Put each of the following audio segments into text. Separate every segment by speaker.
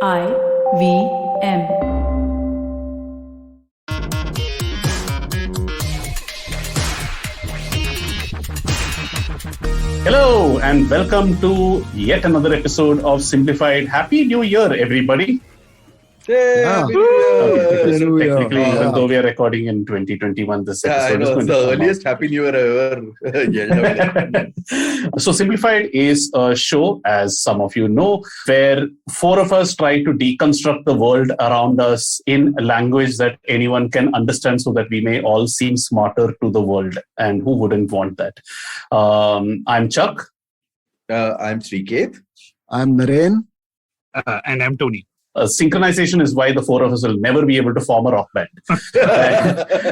Speaker 1: IVM.
Speaker 2: Hello and welcome to yet another episode of Simplified. Happy New Year, everybody.
Speaker 3: Hey, Happy New Year.
Speaker 2: Technically, even though we are recording in 2021, this episode is going
Speaker 3: the
Speaker 2: to come
Speaker 3: earliest
Speaker 2: out.
Speaker 3: Happy New Year ever yelled out.
Speaker 2: So Simplified is a show, as some of you know, where four of us try to deconstruct the world around us in a language that anyone can understand so that we may all seem smarter to the world. And who wouldn't want that? I'm Chuck.
Speaker 3: I'm Srikeit.
Speaker 4: I'm Naren.
Speaker 5: And I'm Tony.
Speaker 2: Synchronization is why the four of us will never be able to form a rock band.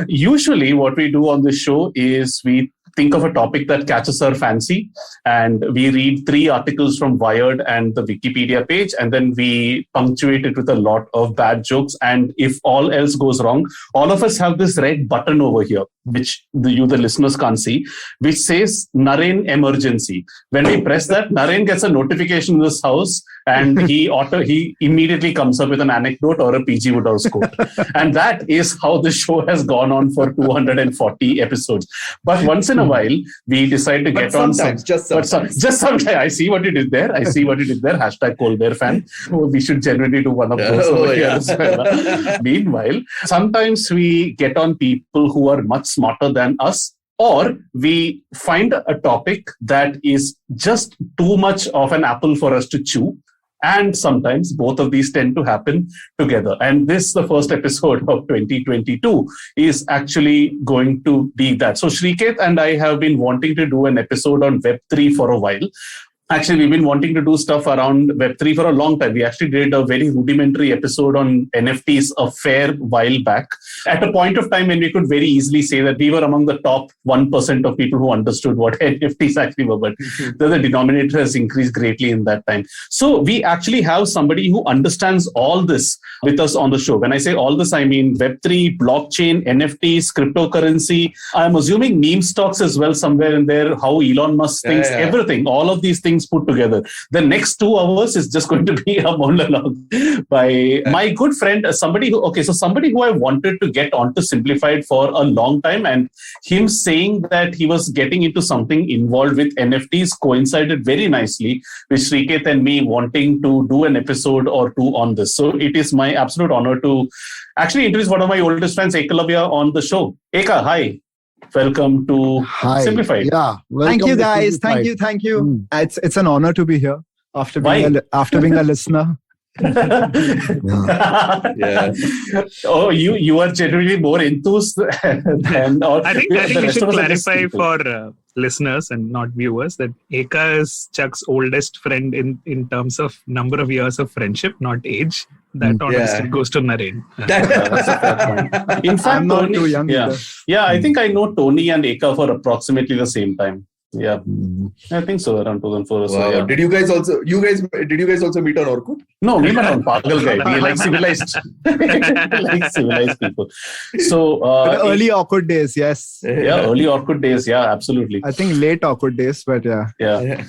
Speaker 2: Usually what we do on this show is we think of a topic that catches our fancy and we read 3 articles from Wired and the Wikipedia page, and then we punctuate it with a lot of bad jokes. And if all else goes wrong, all of us have this red button over here, which the listeners can't see, which says Naren emergency. When we press that, Naren gets a notification in this house and he immediately comes up with an anecdote or a PG Wodehouse quote. And that is how the show has gone on for 240 episodes. But once in a while, we decide to get on some. Just sometimes. I see what you did there. Hashtag Cold Bear fan. We should generally do one of those over here as well. Meanwhile, sometimes we get on people who are much smarter than us, or we find a topic that is just too much of an apple for us to chew. And sometimes both of these tend to happen together. And this, the first episode of 2022, is actually going to be that. So Srikeit and I have been wanting to do an episode on Web3 for a while. Actually, we've been wanting to do stuff around Web3 for a long time. We actually did a very rudimentary episode on NFTs a fair while back, at a point of time when we could very easily say that we were among the top 1% of people who understood what NFTs actually were. But the denominator has increased greatly in that time. So we actually have somebody who understands all this with us on the show. When I say all this, I mean Web3, blockchain, NFTs, cryptocurrency. I'm assuming meme stocks as well somewhere in there, how Elon Musk thinks, everything, all of these things put together. The next 2 hours is just going to be a monologue by my good friend, somebody who I wanted to get onto Simplified for a long time, and him saying that he was getting into something involved with NFTs coincided very nicely with Srikeit and me wanting to do an episode or two on this. So it is my absolute honor to actually introduce one of my oldest friends, Ekalavya, on the show. Eka, hi. Welcome to Simplified.
Speaker 4: Yeah.
Speaker 6: Thank you, guys. Thank you. It's an honor to be here after being a listener.
Speaker 2: Oh, you are generally more enthused than.
Speaker 5: I think we should clarify for listeners and not viewers that Eka is Chuck's oldest friend in terms of number of years of friendship, not age. That honestly goes to Naren.
Speaker 2: That's a fair point. In fact,
Speaker 6: I'm not too young either.
Speaker 2: Yeah, I think I know Tony and Eka for approximately the same time. Yeah, I think so, around 2004 or so.
Speaker 3: Wow.
Speaker 2: Yeah.
Speaker 3: Did you guys also meet on Orkut?
Speaker 2: No, we met on Pagal guy. We like civilized, people. So
Speaker 6: the early awkward days, yes.
Speaker 2: Yeah, early awkward days. Yeah, absolutely.
Speaker 6: I think late awkward days, but yeah.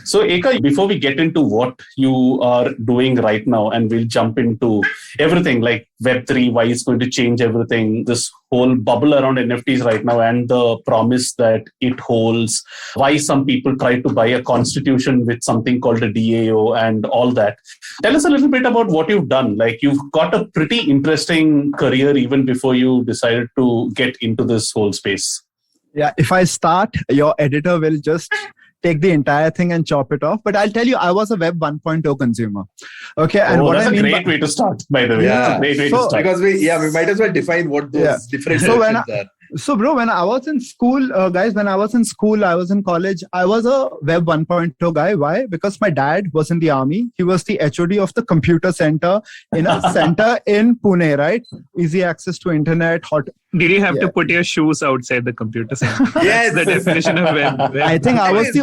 Speaker 2: So Eka, before we get into what you are doing right now, and we'll jump into everything like Web3, why it's going to change everything, this whole bubble around NFTs right now, and the promise that it holds, why some people try to buy a constitution with something called a DAO and all that. Tell us a little bit about what you've done. Like, you've got a pretty interesting career even before you decided to get into this whole space.
Speaker 6: Yeah, if I start, your editor will just take the entire thing and chop it off. But I'll tell you, I was a Web 1.0 consumer. Okay, and what
Speaker 2: that's
Speaker 6: I mean
Speaker 2: a great way to start, by the way.
Speaker 3: Yeah,
Speaker 2: great way to start.
Speaker 3: Because we might as well define what those different sections are.
Speaker 6: So, bro, when I was in school, I was in college, I was a Web 1.0 guy. Why? Because my dad was in the army. He was the HOD of the computer center in a center in Pune, right? Easy access to internet, hot.
Speaker 5: Did you have to put your shoes outside the computer center?
Speaker 3: Yes,
Speaker 5: the definition of web.
Speaker 6: I think I was the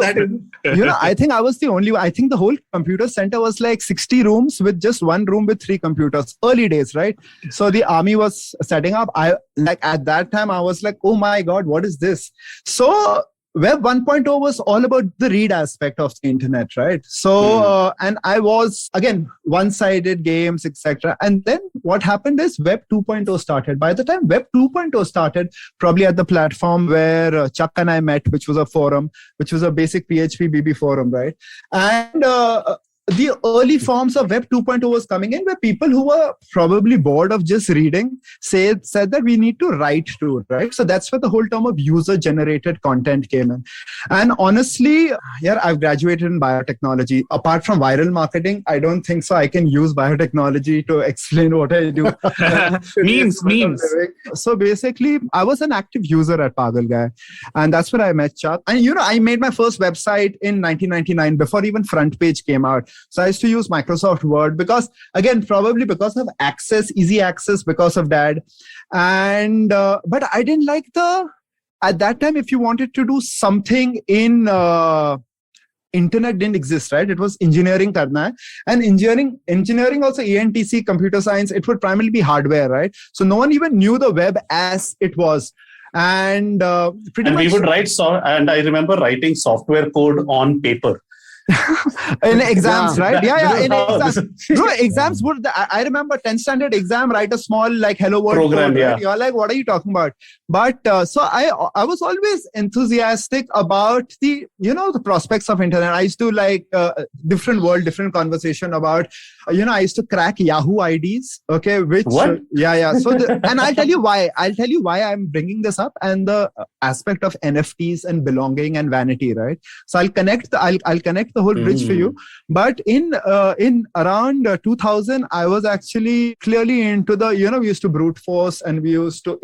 Speaker 6: only one. I think the whole computer center was like 60 rooms with just one room with 3 computers. Early days, right? So the army was setting up. At that time, I was like, oh my God, what is this? So Web 1.0 was all about the read aspect of the internet, right? So, and I was, again, one-sided games, etc. And then what happened is Web 2.0 started. By the time Web 2.0 started, probably at the platform where Chuck and I met, which was a forum, which was a basic PHP BB forum, right? And the early forms of Web 2.0 was coming in, where people who were probably bored of just reading said that we need to write too, right? So that's where the whole term of user-generated content came in. And honestly, I've graduated in biotechnology. Apart from viral marketing, I don't think so I can use biotechnology to explain what I do.
Speaker 5: memes.
Speaker 6: So basically, I was an active user at Pagal Guy. And that's where I met Chuck. And I made my first website in 1999 before even front page came out. So I used to use Microsoft Word because, again, probably because of easy access because of Dad. And, but I didn't like at that time, if you wanted to do something in, internet didn't exist, right? It was engineering karna hai. And engineering also ENTC, computer science, it would primarily be hardware, right? So no one even knew the web as it was. And
Speaker 2: we would write, and I remember writing software code on paper.
Speaker 6: In exams, right? In exams. Exams would. I remember 10th standard exam, write a small hello world
Speaker 2: program.
Speaker 6: Code,
Speaker 2: right?
Speaker 6: Yeah. You're like, what are you talking about? But so I was always enthusiastic about the prospects of internet. I used to different world, different conversation about. I used to crack Yahoo IDs. Okay, which
Speaker 2: what?
Speaker 6: So and I'll tell you why. I'm bringing this up and the aspect of NFTs and belonging and vanity, right? So I'll connect the whole bridge for you. But in around 2000, I was actually clearly into the, we used to brute force and we used to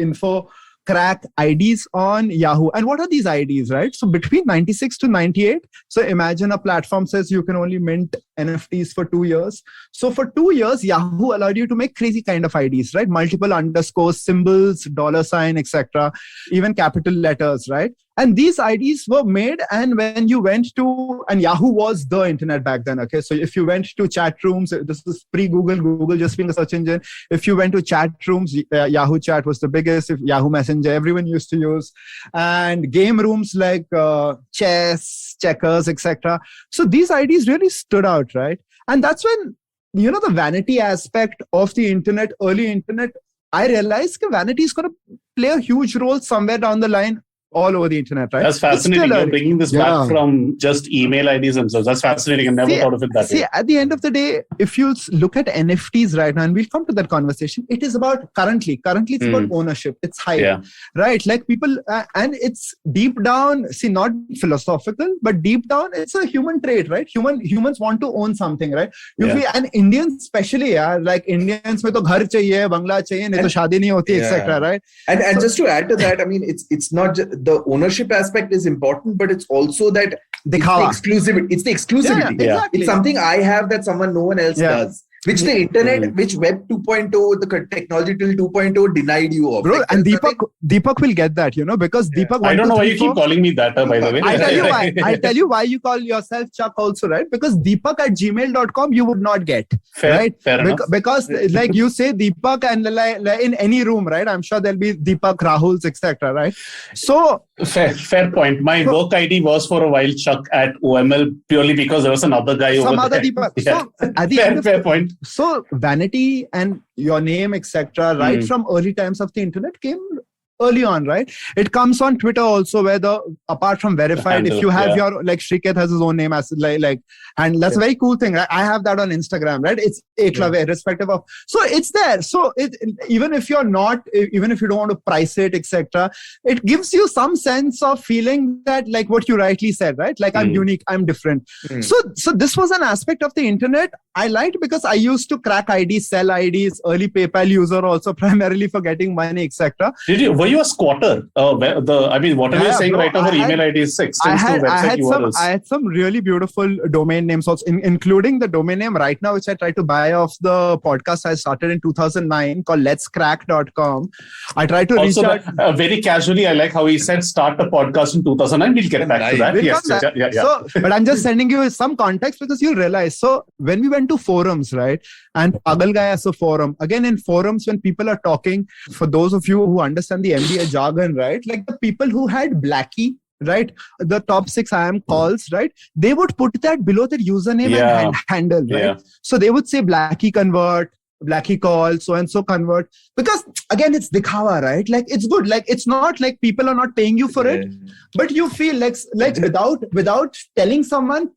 Speaker 6: crack IDs on Yahoo. And what are these IDs, right? So between 96 to 98, so imagine a platform says you can only mint NFTs for 2 years. So for 2 years, Yahoo allowed you to make crazy kind of IDs, right? Multiple underscores, symbols, $, etc., even capital letters, right? And these IDs were made, and when you went to, and Yahoo was the internet back then, okay? So if you went to chat rooms, this is pre-Google, Google just being a search engine. If you went to chat rooms, Yahoo Chat was the biggest. If Yahoo Messenger, everyone used to use. And game rooms like chess, checkers, etc. So these IDs really stood out, right? And that's when, the vanity aspect of the internet, early internet, I realized that vanity is going to play a huge role somewhere down the line all over the internet, right?
Speaker 2: That's fascinating. You're bringing this back from just email IDs themselves. That's fascinating. I never thought of it that way.
Speaker 6: At the end of the day, if you look at NFTs right now, and we'll come to that conversation, it is about currently it's about ownership. It's hype, right? Like people, and it's deep down, not philosophical, but deep down, it's a human trait, right? Humans want to own something, right? And Indians especially, like Indians mein to ghar chahiye, bangla chahiye, nahi to shaadi nahi hoti, etc., right?
Speaker 3: And just to add to that, I mean, it's not just the ownership aspect is important, but it's also that exclusivity. It's the exclusivity.
Speaker 6: Exactly.
Speaker 3: It's something I have that no one else does. Which the internet, which Web 2.0, the technology till 2.0 denied you of.
Speaker 6: Bro, and Deepak will get that, because Deepak...
Speaker 2: I don't know why you keep calling me that, by the way.
Speaker 6: I'll tell you why you call yourself Chuck also, right? Because Deepak at gmail.com you would not get.
Speaker 2: Fair enough.
Speaker 6: Because like you say Deepak and in any room, right? I'm sure there'll be Deepak, Rahuls, etc., right? So...
Speaker 2: Fair point. My work ID was for a while Chuck at OML purely because there was another guy over there. Some other Deepak.
Speaker 6: So, at the
Speaker 2: fair point.
Speaker 6: So vanity and your name, etc., right from early times of the internet came early on, right? It comes on Twitter also, where apart from verified, if you have your, like Srikeit has his own name as and that's a very cool thing, right? I have that on Instagram, right? It's Ekalavya, irrespective of, so it's there. So even if you don't want to price it, etc., it gives you some sense of feeling that, like what you rightly said, right? Like I'm unique, I'm different. So this was an aspect of the internet I liked because I used to crack IDs, sell IDs, early PayPal user also primarily for getting money, etc.
Speaker 2: Were you a squatter? Whatever you're saying right now for email IDs extends to website URLs.
Speaker 6: I had some really beautiful domain names also, including the domain name right now, which I tried to buy off the podcast I started in 2009 called letscrack.com. I tried to reach out.
Speaker 2: Very casually, I like how he said start a podcast in 2009. We'll get back to that. Yes.
Speaker 6: So, but I'm just sending you some context because you'll realize. So when we went to forums, right? And Pagal Guy as a forum. Again, in forums, when people are talking, for those of you who understand the MBA jargon, right? Like the people who had Blackie right? The top 6 IAM calls, right? They would put that below their username and handle, right?
Speaker 2: Yeah.
Speaker 6: So they would say Blackie convert, Blackie call, so and so convert. Because again, it's dikhawa, right? Like it's good. Like it's not like people are not paying you for it, but you feel like without telling someone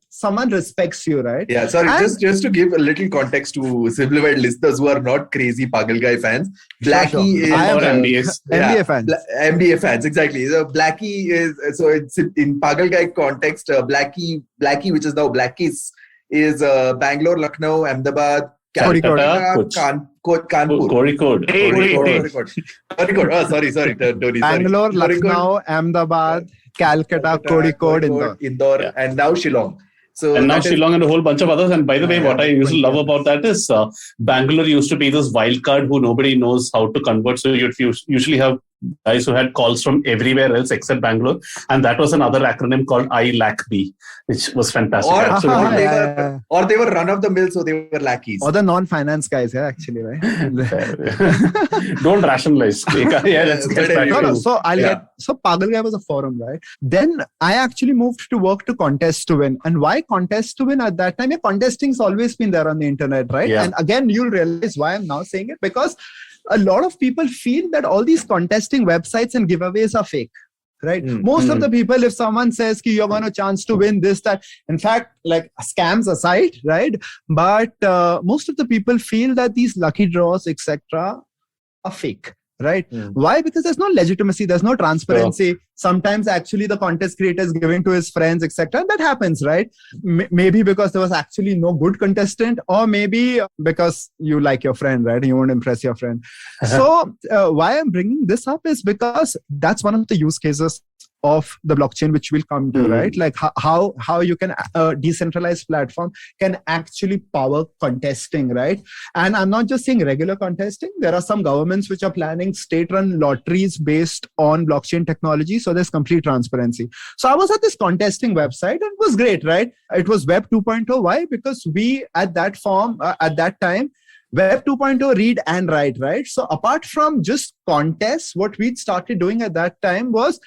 Speaker 6: respects you, right?
Speaker 3: Yeah, sorry, just to give a little context to Simplified listeners who are not crazy Pagal Guy fans, Blackie is
Speaker 2: MBAs.
Speaker 6: MBA fans.
Speaker 3: MBA fans, exactly. So Blackie is, so it's in Pagal Guy context, Blackie, which is now Blackies, is Bangalore, Lucknow, Ahmedabad, Calcutta, Kanpur.
Speaker 2: Kozhikode.
Speaker 3: Kozhikode. Oh, sorry, Tony.
Speaker 6: Bangalore, Lucknow, Ahmedabad, Calcutta, Kozhikode,
Speaker 3: Indore, and now Shillong. So
Speaker 2: and now Shillong and a whole bunch of others. And by the way, what I used to love about that is Bangalore used to be this wild card who nobody knows how to convert. So you'd usually have guys who had calls from everywhere else except Bangalore. And that was another acronym called ILACB, which was fantastic.
Speaker 3: Or they were run of the mill, so they were lackeys.
Speaker 6: Or the non-finance guys, actually, right?
Speaker 2: Don't rationalize. Let's get back to
Speaker 6: So Pagal Guy was a forum, right? Then I actually moved to work to Contest to Win. And why Contest to Win at that time? Contesting's always been there on the internet, right?
Speaker 2: Yeah.
Speaker 6: And again, you'll realize why I'm now saying it, because a lot of people feel that all these contesting websites and giveaways are fake. Right. Most of the people, if someone says ki you're going to chance to win this, that, in fact, like scams aside, right? But most of the people feel that these lucky draws, etc., are fake. Right? Why? Because there's no legitimacy, there's no transparency. Sure. Sometimes actually the contest creator is giving to his friends, etc. That happens, right? Maybe because there was actually no good contestant, or maybe because you like your friend, right? And you want to impress your friend. So why I'm bringing this up is because that's one of the use cases of the blockchain, which we'll come to, right? Like how you can decentralized platform can actually power contesting, right? And I'm not just saying regular contesting. There are some governments which are planning state-run lotteries based on blockchain technology. So there's complete transparency. So I was at this contesting website and it was great, right? It was Web 2.0. Why? Because we at that time, Web 2.0 read and write, right? So apart from just contests, what we started doing at that time was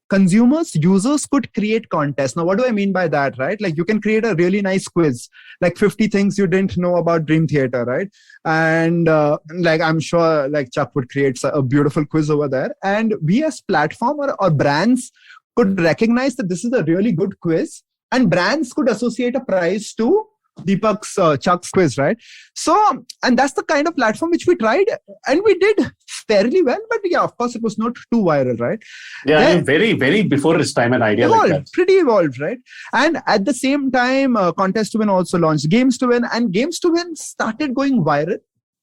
Speaker 6: users could create contests. Now, what do I mean by that, right? Like you can create a really nice quiz, like 50 things you didn't know about Dream Theater, right? And like I'm sure like Chuck would create a beautiful quiz over there. And we as platform or brands could recognize that this is a really good quiz, and brands could associate a prize to Deepak's Chuck's quiz, right? So, and that's the kind of platform which we tried, and we did fairly well. But yeah, of course, it was not too viral, right?
Speaker 2: Yeah, then, very, very before its time, an idea like that.
Speaker 6: Pretty evolved, right? And at the same time, Contest to Win also launched Games to Win, and Games to Win started going viral.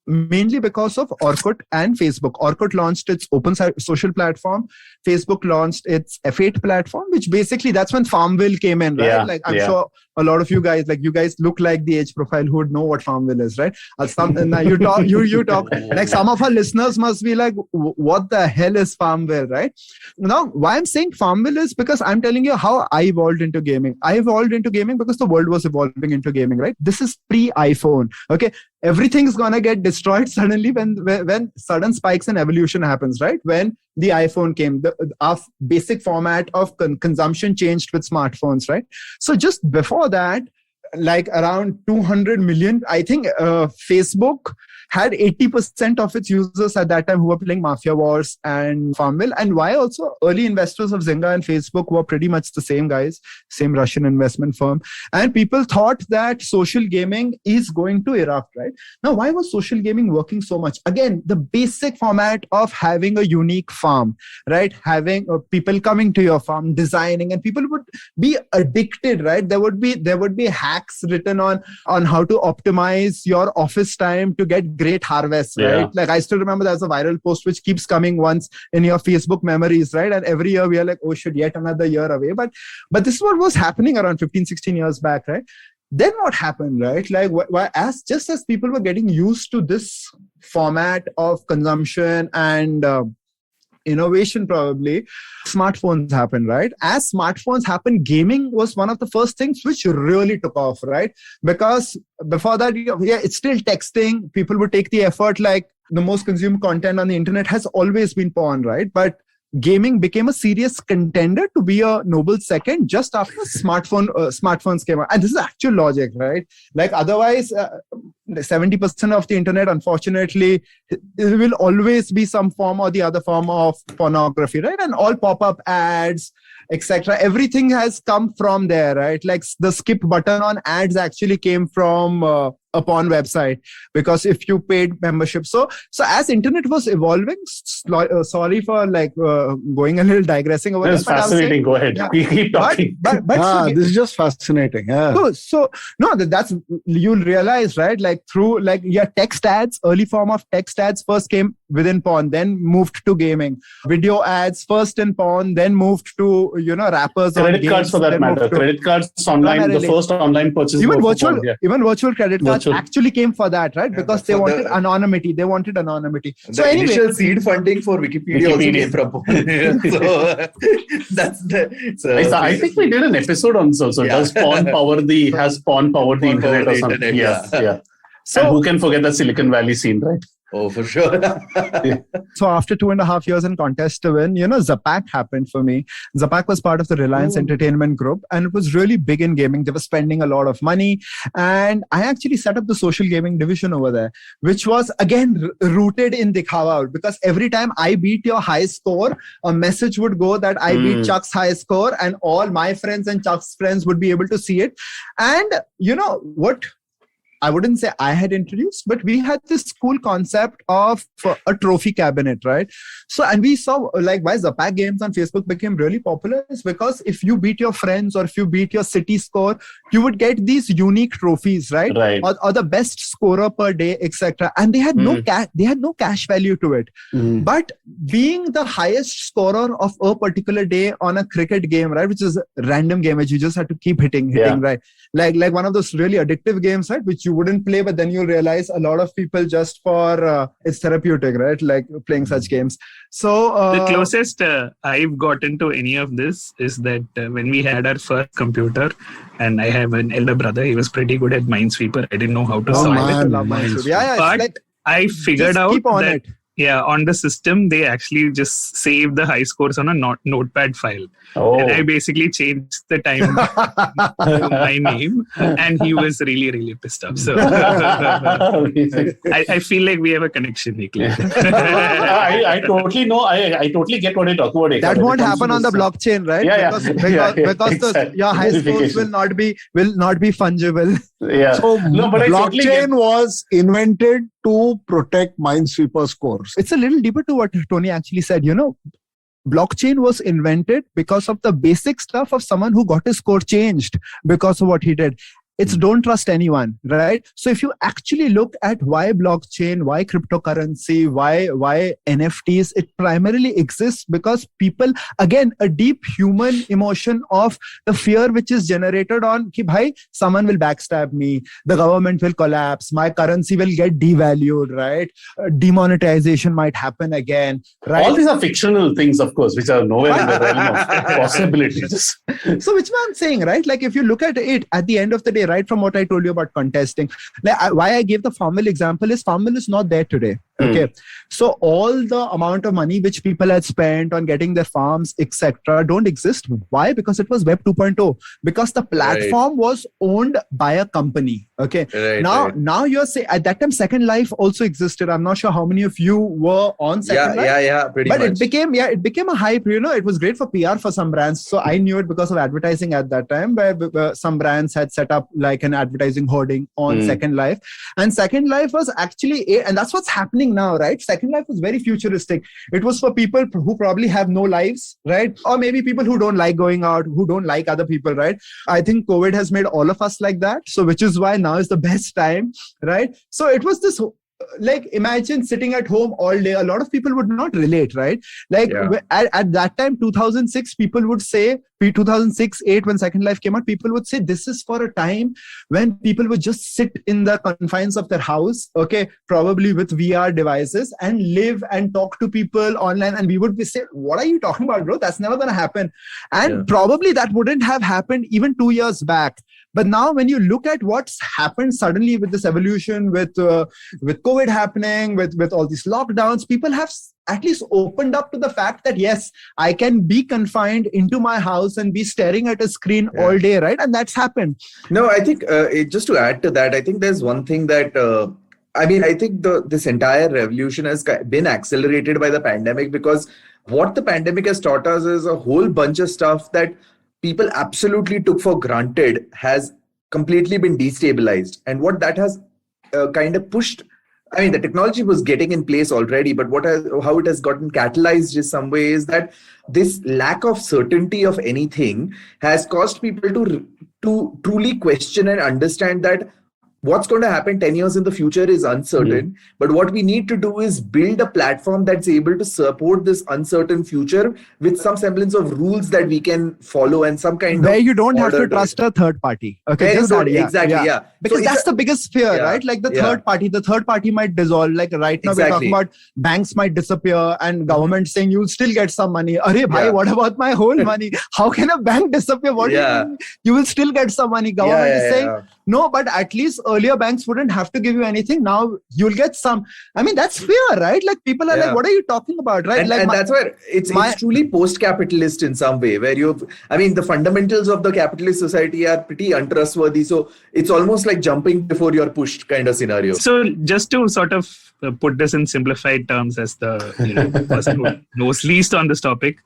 Speaker 6: Mainly because of Orkut and Facebook. Orkut launched its open social platform. Facebook launched its F8 platform, which basically that's when Farmville came in, right? Like I'm sure a lot of you guys look like the age profile who would know what Farmville is, right? Now you talk. Like some of our listeners must be like, what the hell is Farmville, right? Now, why I'm saying Farmville is because I'm telling you how I evolved into gaming. I evolved into gaming because the world was evolving into gaming, right? This is pre-iPhone, okay? Everything's gonna get destroyed suddenly when sudden spikes in evolution happens, right? When the iPhone came, our basic format of consumption changed with smartphones, right? So just before that, like around 200 million, I think Facebook had 80% of its users at that time who were playing Mafia Wars and Farmville. And why also early investors of Zynga and Facebook were pretty much the same guys, same Russian investment firm. And people thought that social gaming is going to erupt, right? Now, why was social gaming working so much? Again, the basic format of having a unique farm, right? Having people coming to your farm, designing, and people would be addicted, right? There would be hacks written on how to optimize your office time to get great harvests, right? Yeah. Like I still remember there's a viral post which keeps coming once in your Facebook memories, right? And every year we are like, oh shit, yet another year away. But this is what was happening around 15, 16 years back, right? Then what happened, right? Like as people were getting used to this format of consumption and innovation, probably smartphones happened, right? As smartphones happened, gaming was one of the first things which really took off, right? Because before that, it's still texting. People would take the effort, like the most consumed content on the internet has always been porn, right? But gaming became a serious contender to be a noble second just after smartphones came out. And this is actual logic, right? Like otherwise, 70% of the internet, unfortunately, it will always be some form or the other form of pornography, right? And all pop-up ads, etc. Everything has come from there, right? Like the skip button on ads actually came from a porn website, because if you paid membership. So as internet was evolving, sorry for going a little digressing over.
Speaker 2: That's fascinating. Go ahead. Yeah. Keep talking.
Speaker 6: But
Speaker 1: this is just fascinating. Yeah.
Speaker 6: So no, that's, you'll realize, right? Like through text ads, early form of text ads first came within porn, then moved to gaming. Video ads first in porn, then moved to rappers.
Speaker 2: Credit cards for that matter. Credit cards online, primarily. The first online purchase.
Speaker 6: Even virtual credit cards actually came for that, right? Because they wanted anonymity.
Speaker 3: The initial seed funding for Wikipedia also came from porn. So that's the.
Speaker 2: I think we did an episode on so. Has porn powered the internet or something? Yeah. So and who can forget the Silicon Valley scene, right?
Speaker 3: Oh, for sure.
Speaker 6: So after 2.5 years in contest to win, Zapak happened for me. Zapak was part of the Reliance Entertainment Group, and it was really big in gaming. They were spending a lot of money, and I actually set up the social gaming division over there, which was again rooted in Dikhawa, because every time I beat your high score, a message would go that I beat Chuck's high score, and all my friends and Chuck's friends would be able to see it. And what I wouldn't say I had introduced, but we had this cool concept of a trophy cabinet, right? So, and we saw why Zapak games on Facebook became really popular is because if you beat your friends or if you beat your city score, you would get these unique trophies, right? Or the best scorer per day, etc. And they had no cash value to it. But being the highest scorer of a particular day on a cricket game, right, which is a random game which you just have to keep hitting, right? Like one of those really addictive games, right, which you wouldn't play, but then you'll realize a lot of people just for it's therapeutic, right? Like playing such games. So
Speaker 5: the closest I've gotten to any of this is that when we had our first computer, and I have an elder brother, he was pretty good at Minesweeper. I didn't know how to solve it.
Speaker 6: Yeah,
Speaker 5: but I figured out that on the system, they actually just save the high scores on a notepad file. And I basically changed the time to my name, and he was really, really pissed off. So I feel like we have a connection, Nikhil.
Speaker 2: I totally know. I totally get what you're talking about.
Speaker 6: That won't happen on the blockchain, right? Because your high scores will not be fungible.
Speaker 1: Yeah. So blockchain was invented to protect Minesweeper scores.
Speaker 6: It's a little deeper to what Tony actually said. Blockchain was invented because of the basic stuff of someone who got his score changed because of what he did. It's don't trust anyone, right? So if you actually look at why blockchain, why cryptocurrency, why NFTs, it primarily exists because people, again, a deep human emotion of the fear which is generated on, ki bhai, someone will backstab me, the government will collapse, my currency will get devalued, right? Demonetization might happen again, right?
Speaker 2: All these are fictional things, of course, which are nowhere in the realm of possibilities.
Speaker 6: So which one I'm saying, right? Like if you look at it at the end of the day, right from what I told you about contesting, why I gave the Farmville example is Farmville is not there today. Okay. So all the amount of money which people had spent on getting their farms, etc., don't exist. Why? Because it was Web 2.0. Because the platform was owned by a company. Okay. Now you're saying at that time Second Life also existed. I'm not sure how many of you were on Second Life.
Speaker 3: Yeah, pretty much.
Speaker 6: But it became a hype. It was great for PR for some brands. So I knew it because of advertising at that time, where some brands had set up like an advertising hoarding on Second Life, and Second Life was actually and that's what's happening now, right? Second Life was very futuristic. It was for people who probably have no lives, right? Or maybe people who don't like going out, who don't like other people, right? I think COVID has made all of us like that. So which is why now is the best time, right? So it was this, like, imagine sitting at home all day. A lot of people would not relate, right? Like at that time, 2006, people would say, 2006-8, when Second Life came out, people would say this is for a time when people would just sit in the confines of their house, okay, probably with VR devices, and live and talk to people online. And we would say, what are you talking about, bro? That's never going to happen. And probably that wouldn't have happened even 2 years back. But now when you look at what's happened suddenly with this evolution, with COVID happening, with all these lockdowns, people have at least opened up to the fact that, yes, I can be confined into my house and be staring at a screen all day, right? And that's happened.
Speaker 3: No, I think just to add to that, I think there's one thing that, I think this entire revolution has been accelerated by the pandemic, because what the pandemic has taught us is a whole bunch of stuff that people absolutely took for granted has completely been destabilized. And what that has kind of pushed, the technology was getting in place already, but how it has gotten catalyzed in some way is that this lack of certainty of anything has caused people to truly question and understand that what's going to happen 10 years in the future is uncertain. But what we need to do is build a platform that's able to support this uncertain future with some semblance of rules that we can follow and some kind
Speaker 6: where
Speaker 3: of
Speaker 6: you don't have to trust a third party. Okay,
Speaker 3: exactly.
Speaker 6: Because so that's the biggest fear, right? Like the third party might dissolve. Like right now we're talking about banks might disappear and government saying you'll still get some money. Arey bhai, what about my whole money? How can a bank disappear? What do you mean? You will still get some money. Government is saying no, but at least earlier banks wouldn't have to give you anything. Now you'll get some. That's fear, right? Like people are like, what are you talking about, right?
Speaker 3: And that's where it's truly post-capitalist in some way, where the fundamentals of the capitalist society are pretty untrustworthy. So it's almost like jumping before you're pushed kind of scenario.
Speaker 5: So just to sort of put this in simplified terms as the person who knows least on this topic,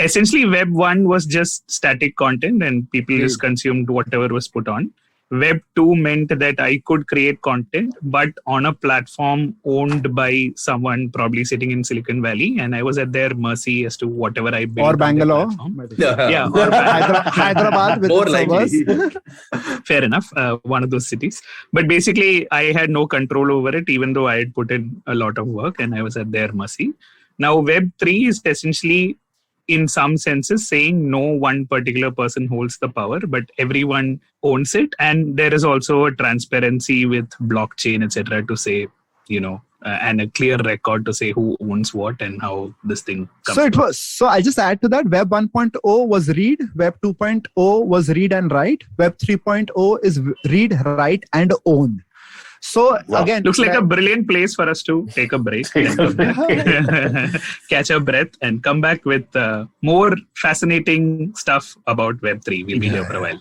Speaker 5: essentially Web 1 was just static content and people just consumed whatever was put on. Web 2 meant that I could create content, but on a platform owned by someone probably sitting in Silicon Valley, and I was at their mercy as to whatever I built.
Speaker 6: Or Bangalore.
Speaker 5: Or
Speaker 6: Hyderabad with
Speaker 3: more
Speaker 6: servers.
Speaker 5: Fair enough, one of those cities. But basically, I had no control over it, even though I had put in a lot of work and I was at their mercy. Now, Web 3 is essentially, in some senses, saying no one particular person holds the power, but everyone owns it. And there is also a transparency with blockchain, etc., to say, and a clear record to say who owns what and how this thing comes.
Speaker 6: So I just add to that, Web 1.0 was read, Web 2.0 was read and write, Web 3.0 is read, write and own. So again,
Speaker 5: looks like a brilliant place for us to take a break, catch our breath, and come back with more fascinating stuff about Web3. We'll be here for a while.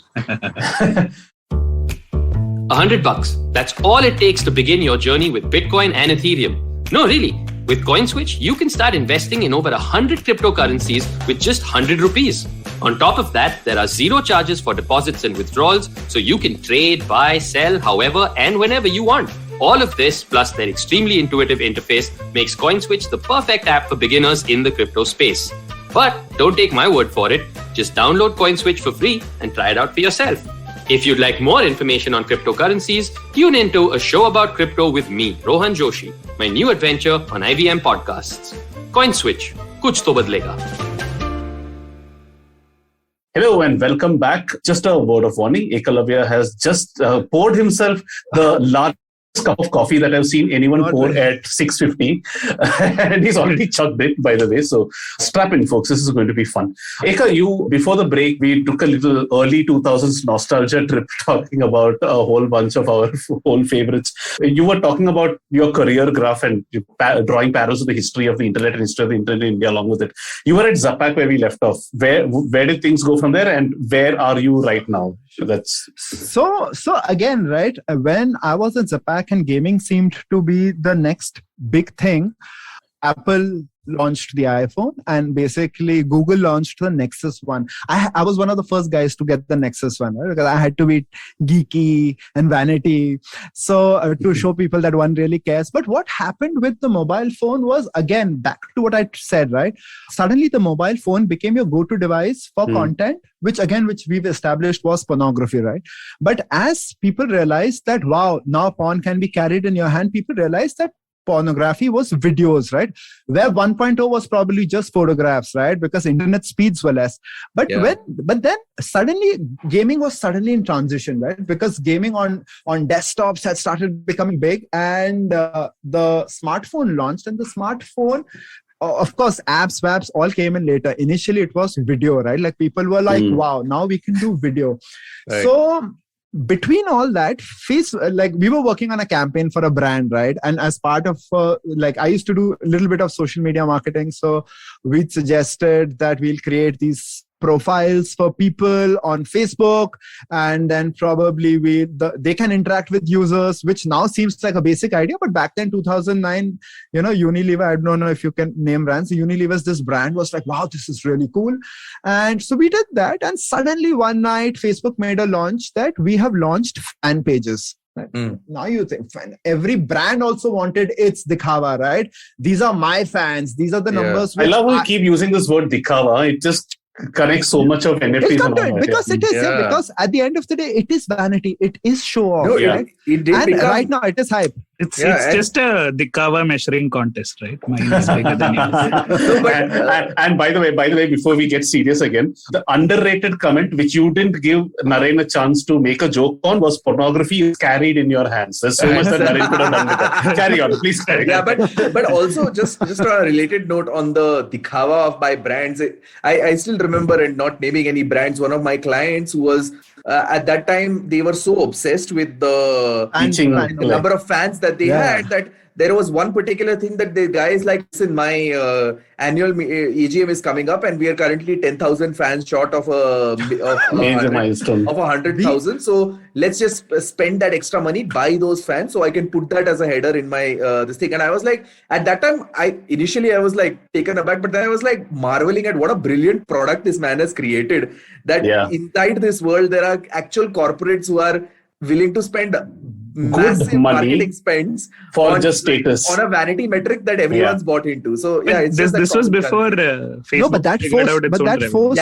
Speaker 4: $100. That's all it takes to begin your journey with Bitcoin and Ethereum. No, really. With CoinSwitch, you can start investing in over 100 cryptocurrencies with just 100 rupees. On top of that, there are zero charges for deposits and withdrawals, so you can trade, buy, sell, however and whenever you want. All of this, plus their extremely intuitive interface, makes CoinSwitch the perfect app for beginners in the crypto space. But don't take my word for it. Just download CoinSwitch for free and try it out for yourself. If you'd like more information on cryptocurrencies, tune into A Show About Crypto with me, Rohan Joshi, my new adventure on IVM Podcasts. CoinSwitch, kuch to badlega.
Speaker 2: Hello and welcome back. Just a word of warning. Ekalavya has just poured himself the largest cup of coffee that I've seen anyone pour at 6:50. And he's already chugged it, by the way. So strap in, folks. This is going to be fun. Eka, before the break, we took a little early 2000s nostalgia trip talking about a whole bunch of our old favorites. You were talking about your career graph and drawing parallels to the history of the internet and history of the internet in India along with it. You were at Zapak where we left off. Where did things go from there and where are you right now?
Speaker 6: So again, right, when I was in Zapak and gaming seemed to be the next big thing, Apple launched the iPhone and basically Google launched the Nexus 1. I was one of the first guys to get the Nexus 1, right? Because I had to be geeky and vanity. So to show people that one really cares. But what happened with the mobile phone was, again, back to what I said, right? Suddenly the mobile phone became your go-to device for content, which we've established was pornography, right? But as people realized that, wow, now porn can be carried in your hand, people realized that pornography was videos, right? Web 1.0 was probably just photographs, right? Because internet speeds were less. But then suddenly gaming was suddenly in transition, right? Because gaming on desktops had started becoming big and the smartphone launched, and the smartphone, of course, apps, WAPs all came in later. Initially, it was video, right? Like people were like, wow, now we can do video. Right. between all that, we were working on a campaign for a brand, right? And as part of I used to do a little bit of social media marketing, so we suggested that we'll create these profiles for people on Facebook, and then probably they can interact with users, which now seems like a basic idea, but back then 2009, Unilever, I don't know if you can name brands, Unilever's this brand was like, wow, this is really cool. And so we did that, and suddenly one night Facebook made a launch that we have launched fan pages. Right? Now you think every brand also wanted its dikhava, right? These are my fans, these are the numbers.
Speaker 2: I love how you keep using this word dikhava. It just connects so much of NFTs.
Speaker 6: Because it is, because at the end of the day, it is vanity. It is show off.
Speaker 3: Right?
Speaker 6: Right now, it is hype.
Speaker 5: It's just a Dikava measuring contest, right? Mine is bigger than yours.
Speaker 2: And by the way, before we get serious again, the underrated comment which you didn't give Naren a chance to make a joke on was pornography is carried in your hands. There's so much that Naren could have done with that. Carry on, please carry on.
Speaker 3: But also just on a related note on the Dikhawa of my brands, I still remember, and not naming any brands, one of my clients who was at that time, they were so obsessed with the number of fans that they had, that there was one particular thing that the guy is like, listen, my annual AGM is coming up and we are currently 10,000 fans short of a 100,000. So let's just spend that extra money, buy those fans so I can put that as a header in my this thing. And I was like, at that time, I was like taken aback, but then I was like marveling at what a brilliant product this man has created. That inside this world, there are actual corporates who are willing to spend massive marketing spends
Speaker 2: for just status
Speaker 3: on a vanity metric that everyone's bought into. So it's
Speaker 5: this was before Facebook.
Speaker 6: No, but that forced.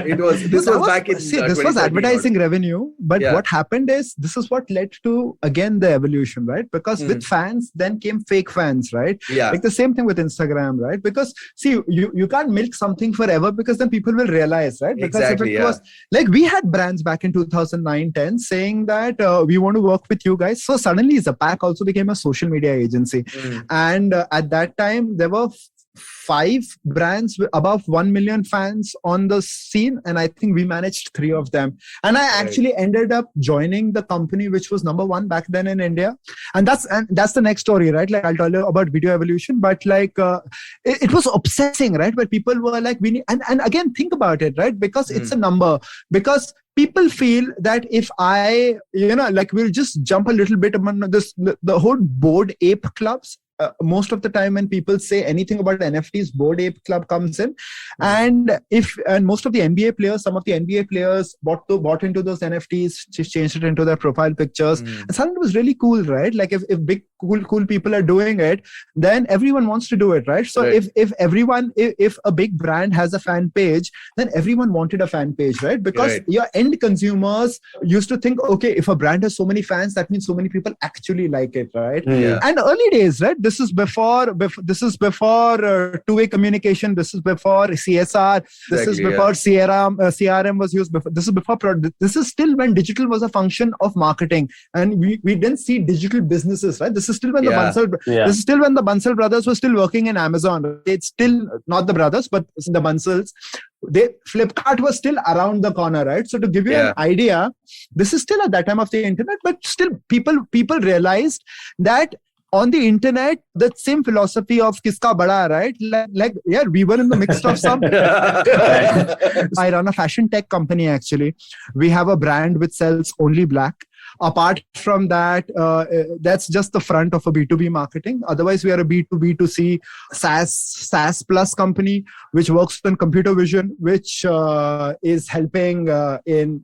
Speaker 3: It was. This was back in.
Speaker 6: This was advertising revenue. But what happened is, this is what led to again the evolution, right? Because with fans, then came fake fans, right?
Speaker 3: Yeah.
Speaker 6: Like the same thing with Instagram, right? Because see, you can't milk something forever, because then people will realize, right? Because
Speaker 3: exactly,
Speaker 6: if it was like, we had brands back in 2009-10 saying that we want to work with you guys. So suddenly Zapak also became a social media agency. And at that time, there were 5 brands with above 1 million fans on the scene. And I think we managed 3 of them. And I actually ended up joining the company, which was number 1 back then in India. And that's the next story, right? Like, I'll tell you about video evolution, but like, it was obsessing, right? Where people were like, we need, and again, think about it, right? Because it's a number, because people feel that if I, we'll just jump a little bit among the whole Bored Ape clubs. Most of the time when people say anything about NFTs, Bored Ape Club comes in. And most of the NBA players, some of the NBA players bought into those NFTs, just changed it into their profile pictures. And suddenly it was really cool, right? Like if big cool people are doing it, then everyone wants to do it, right? So if a big brand has a fan page, then everyone wanted a fan page, right? Because your end consumers used to think, okay, if a brand has so many fans, that means so many people actually like it, right? And early days, right? This is before two-way communication. This is before CSR. This is before CRM was used. This is before. This is still when digital was a function of marketing, and we didn't see digital businesses. Right. This is still when This is still when the Bansal brothers were still working in Amazon. It's still not the brothers, but the Bansals. Flipkart was still around the corner, right? So to give you an idea, this is still at that time of the internet, but still people realized that on the internet, that same philosophy of kiska bada, right? We were in the midst of some. I run a fashion tech company, actually. We have a brand which sells only black. Apart from that, that's just the front of a B2B marketing. Otherwise, we are a B2B2C SaaS plus company, which works on computer vision, which is helping in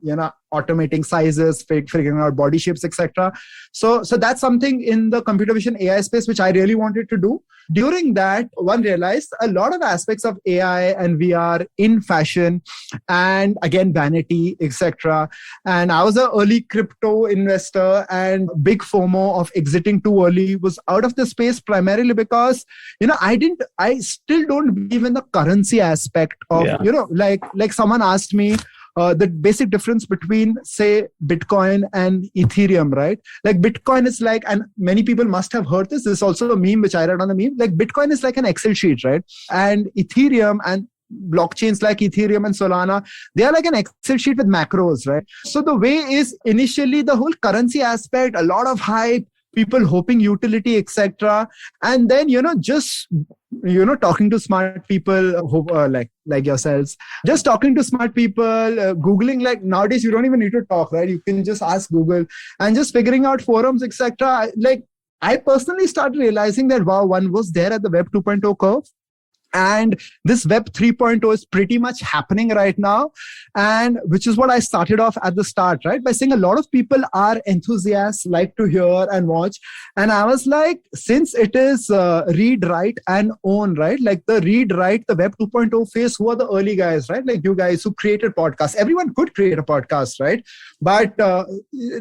Speaker 6: automating sizes, figuring out body shapes, etc. So that's something in the computer vision AI space which I really wanted to do. During that, one realized a lot of aspects of AI and VR in fashion, and again vanity, etc. And I was an early crypto investor, and big FOMO of exiting too early was out of the space, primarily because I still don't believe in the currency aspect of like someone asked me the basic difference between, say, Bitcoin and Ethereum, right? Like Bitcoin is like, and many people must have heard this. This is also a meme which I read on the meme. Like Bitcoin is like an Excel sheet, right? And Ethereum and blockchains like Ethereum and Solana, they are like an Excel sheet with macros, right? So the way is initially the whole currency aspect, a lot of hype, people hoping utility, etc. And then, just, talking to smart people who, like yourselves, just talking to smart people, Googling, like nowadays, you don't even need to talk, right? You can just ask Google and just figuring out forums, etc. Like I personally started realizing that, wow, one was there at the Web 2.0 curve. And this Web 3.0 is pretty much happening right now. And which is what I started off at the start, right? By saying a lot of people are enthusiasts, like to hear and watch. And I was like, since it is read, write and own, right? Like the read, write, the Web 2.0 phase, who are the early guys, right? Like you guys who created podcasts. Everyone could create a podcast, right? But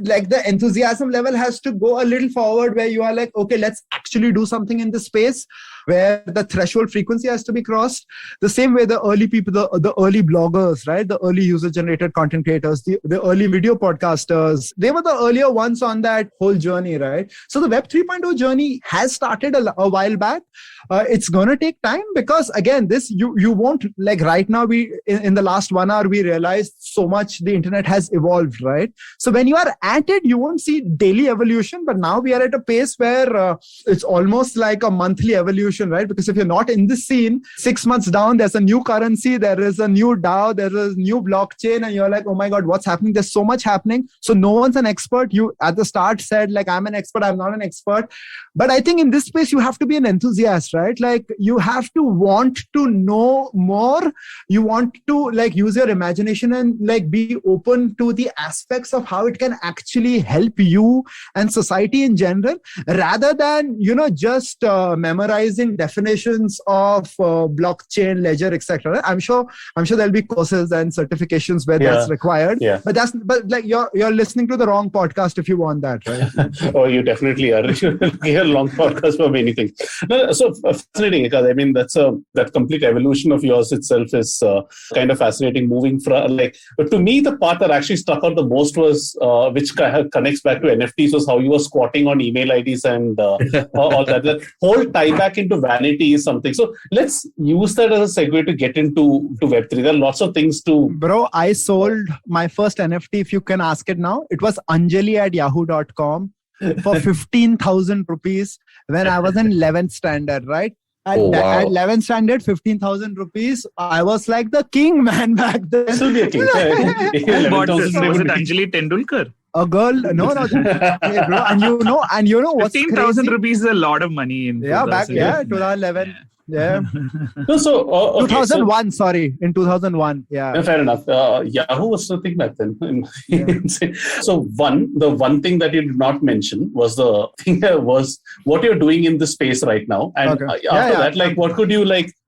Speaker 6: like the enthusiasm level has to go a little forward where you are like, okay, let's actually do something in this space, where the threshold frequency has to be crossed. The same way the early people, the early bloggers, right? The early user-generated content creators, the early video podcasters, they were the earlier ones on that whole journey, right? So the Web 3.0 journey has started a while back. It's going to take time because, again, this you won't, like right now, we in the last 1 hour, we realized so much the internet has evolved, right? So when you are at it, you won't see daily evolution, but now we are at a pace where it's almost like a monthly evolution, right? Because if you're not in this scene, 6 months down, there's a new currency, there is a new DAO, there is a new blockchain, and you're like, oh my God, what's happening? There's so much happening. So no one's an expert. You at the start said like, I'm an expert, I'm not an expert. But I think in this space, you have to be an enthusiast, right? Like you have to want to know more. You want to like use your imagination and like be open to the aspects of how it can actually help you and society in general, rather than, just memorizing definitions of blockchain, ledger, etc. I'm sure there'll be courses and certifications where that's required. Yeah. But like you're listening to the wrong podcast if you want that, right?
Speaker 2: Oh, you definitely are. You hear long podcasts for many things. No, so fascinating, because I mean that complete evolution of yours itself is kind of fascinating. Moving from but to me, the part that actually stuck out the most was which connects back to NFTs was how you were squatting on email IDs and all that. That whole tie back into vanity is something. So let's use that as a segue to get into Web3. There are lots of things to...
Speaker 6: Bro, I sold my first NFT, if you can ask it now. It was Anjali@yahoo.com for 15,000 rupees when I was in 11th standard, right? At 11th standard, 15,000 rupees. I was like the king, man, back then.
Speaker 2: Still be a king.
Speaker 5: Was it Anjali Tendulkar?
Speaker 6: A girl, no, hey, bro, and you know what's
Speaker 5: 15,000 rupees is a lot of money in
Speaker 6: 2011. Yeah.
Speaker 2: No, so
Speaker 6: 2001. Sorry, in 2001. Yeah.
Speaker 2: Fair enough. Yahoo was nothing back then. So the one thing that you did not mention was the thing was what you're doing in this space right now, and after that, like, what could you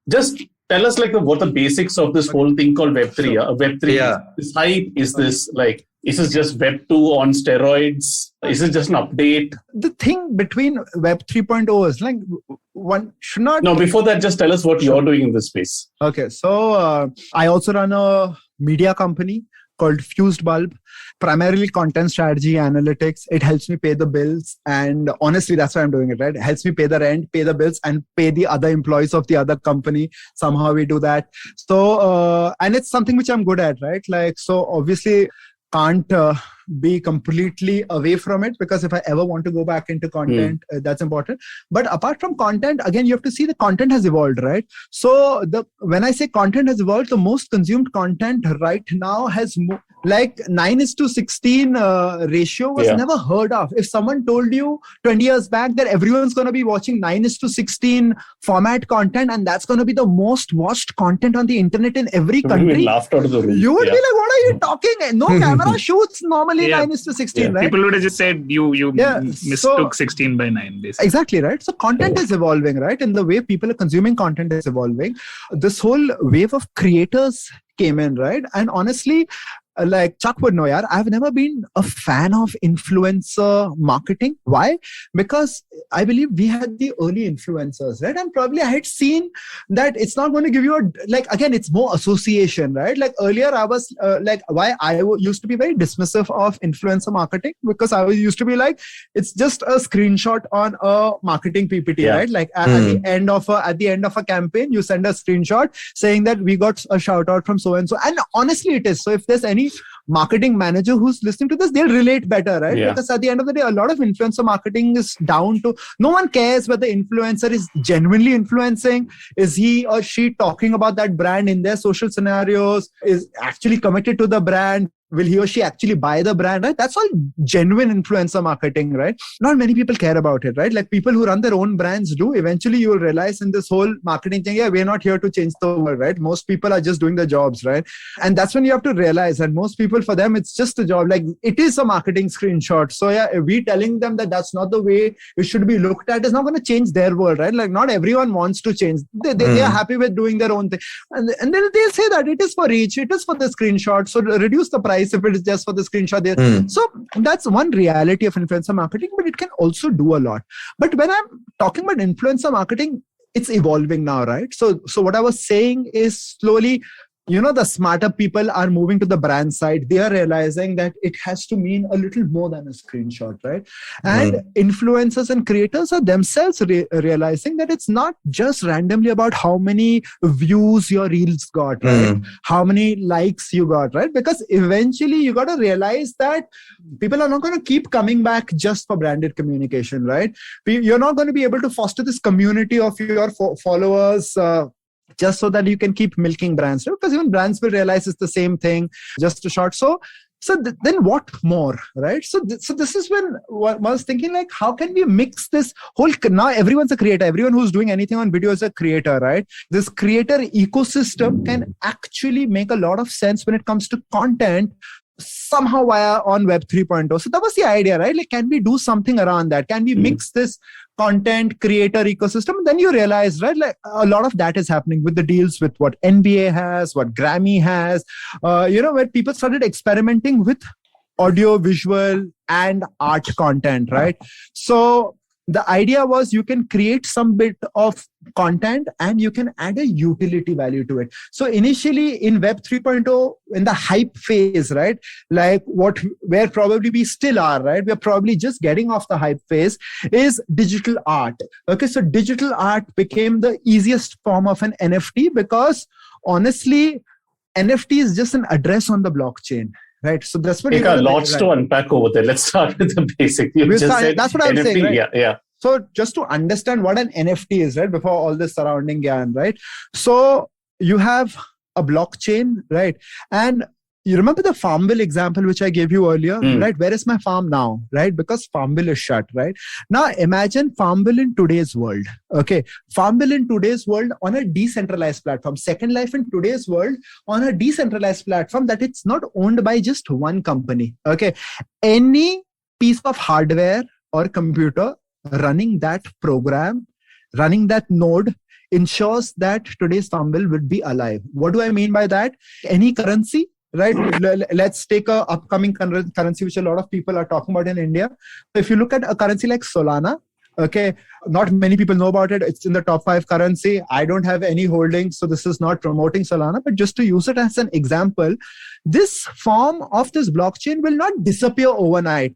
Speaker 2: just tell us what the basics of this whole thing called Web3? Web3 is hype. Is this is this just Web 2 on steroids? Is it just an update?
Speaker 6: The thing between Web 3.0 is one should not...
Speaker 2: No, before that, just tell us what you're doing in this space.
Speaker 6: Okay, so I also run a media company called Fused Bulb, primarily content strategy, analytics. It helps me pay the bills. And honestly, that's why I'm doing it, right? It helps me pay the rent, pay the bills, and pay the other employees of the other company. Somehow we do that. So, and it's something which I'm good at, right? So obviously can't be completely away from it, because if I ever want to go back into content, that's important. But apart from content, again, you have to see the content has evolved, right? So when I say content has evolved, the most consumed content right now has 9:16 ratio was never heard of. If someone told you 20 years back that everyone's going to be watching 9:16 format content and that's going to be the most watched content on the internet in every country,
Speaker 2: laughed out of the room.
Speaker 6: You would be like, what are you talking? No camera shoots normally 9:16, right?
Speaker 5: People would have just said you mistook 16 by 9, basically.
Speaker 6: Exactly, right? So content is evolving, right? And the way people are consuming content is evolving. This whole wave of creators came in, right? And honestly, like Chuck would know, I've never been a fan of influencer marketing. Why? Because I believe we had the early influencers, right? And probably I had seen that it's not going to give you again, it's more association, right? Like earlier I was why I used to be very dismissive of influencer marketing, because I used to be like, it's just a screenshot on a marketing PPT, right? Like at the end of a campaign, you send a screenshot saying that we got a shout out from so and so. And honestly, it is. So if there's any marketing manager who's listening to this, they'll relate better, right? Because at the end of the day, a lot of influencer marketing is down to, no one cares whether the influencer is genuinely influencing. Is he or she talking about that brand in their social scenarios? Is actually committed to the brand? Will he or she actually buy the brand, right? That's all genuine influencer marketing, right? Not many people care about it, right? Like people who run their own brands do. Eventually, you will realize in this whole marketing thing, we're not here to change the world, right? Most people are just doing their jobs, right? And that's when you have to realize that most people, for them, it's just a job. Like it is a marketing screenshot. So we telling them that that's not the way it should be looked at is not going to change their world, right? Like not everyone wants to change. They are happy with doing their own thing. And then they'll say that it is for reach, it is for the screenshot. So reduce the price if it is just for the screenshot there. So that's one reality of influencer marketing, but it can also do a lot. But when I'm talking about influencer marketing, it's evolving now, right? So what I was saying is slowly, the smarter people are moving to the brand side. They are realizing that it has to mean a little more than a screenshot, right? And influencers and creators are themselves realizing that it's not just randomly about how many views your reels got, right? How many likes you got, right? Because eventually you got to realize that people are not going to keep coming back just for branded communication, right? You're not going to be able to foster this community of your followers just so that you can keep milking brands, right? Because even brands will realize it's the same thing, just a short. So then what more, right? So this is when I was thinking, like, how can we mix this whole, now everyone's a creator. Everyone who's doing anything on video is a creator, right? This creator ecosystem can actually make a lot of sense when it comes to content, somehow on Web 3.0. So that was the idea, right? Like, can we do something around that? Can we mix this content creator ecosystem? And then you realize, right, like a lot of that is happening with the deals with what NBA has, what Grammy has, where people started experimenting with audio, visual, and art content, right? So the idea was you can create some bit of content and you can add a utility value to it. So initially in Web 3.0, in the hype phase, right, like where probably we still are, right, we're probably just getting off the hype phase, is digital art. Okay, so digital art became the easiest form of an NFT because honestly, NFT is just an address on the blockchain. Right, so that's what.
Speaker 2: Lots to unpack over there. Let's start with the basic.
Speaker 6: That's what I'm
Speaker 2: NFT,
Speaker 6: saying. Right?
Speaker 2: Yeah.
Speaker 6: So just to understand what an NFT is, right, before all this surrounding yarn, right? So you have a blockchain, right, and you remember the Farmville example which I gave you earlier, right? Where is my farm now, right? Because Farmville is shut, right? Now imagine Farmville in today's world. Okay, Farmville in today's world on a decentralized platform. Second Life in today's world on a decentralized platform that it's not owned by just one company. Okay, any piece of hardware or computer running that program, running that node, ensures that today's Farmville would be alive. What do I mean by that? Any currency, right? Let's take a upcoming currency which a lot of people are talking about in India. If you look at a currency like Solana, okay, not many people know about it. It's in the top 5 currency. I don't have any holdings, so this is not promoting Solana, but just to use it as an example, this form of this blockchain will not disappear overnight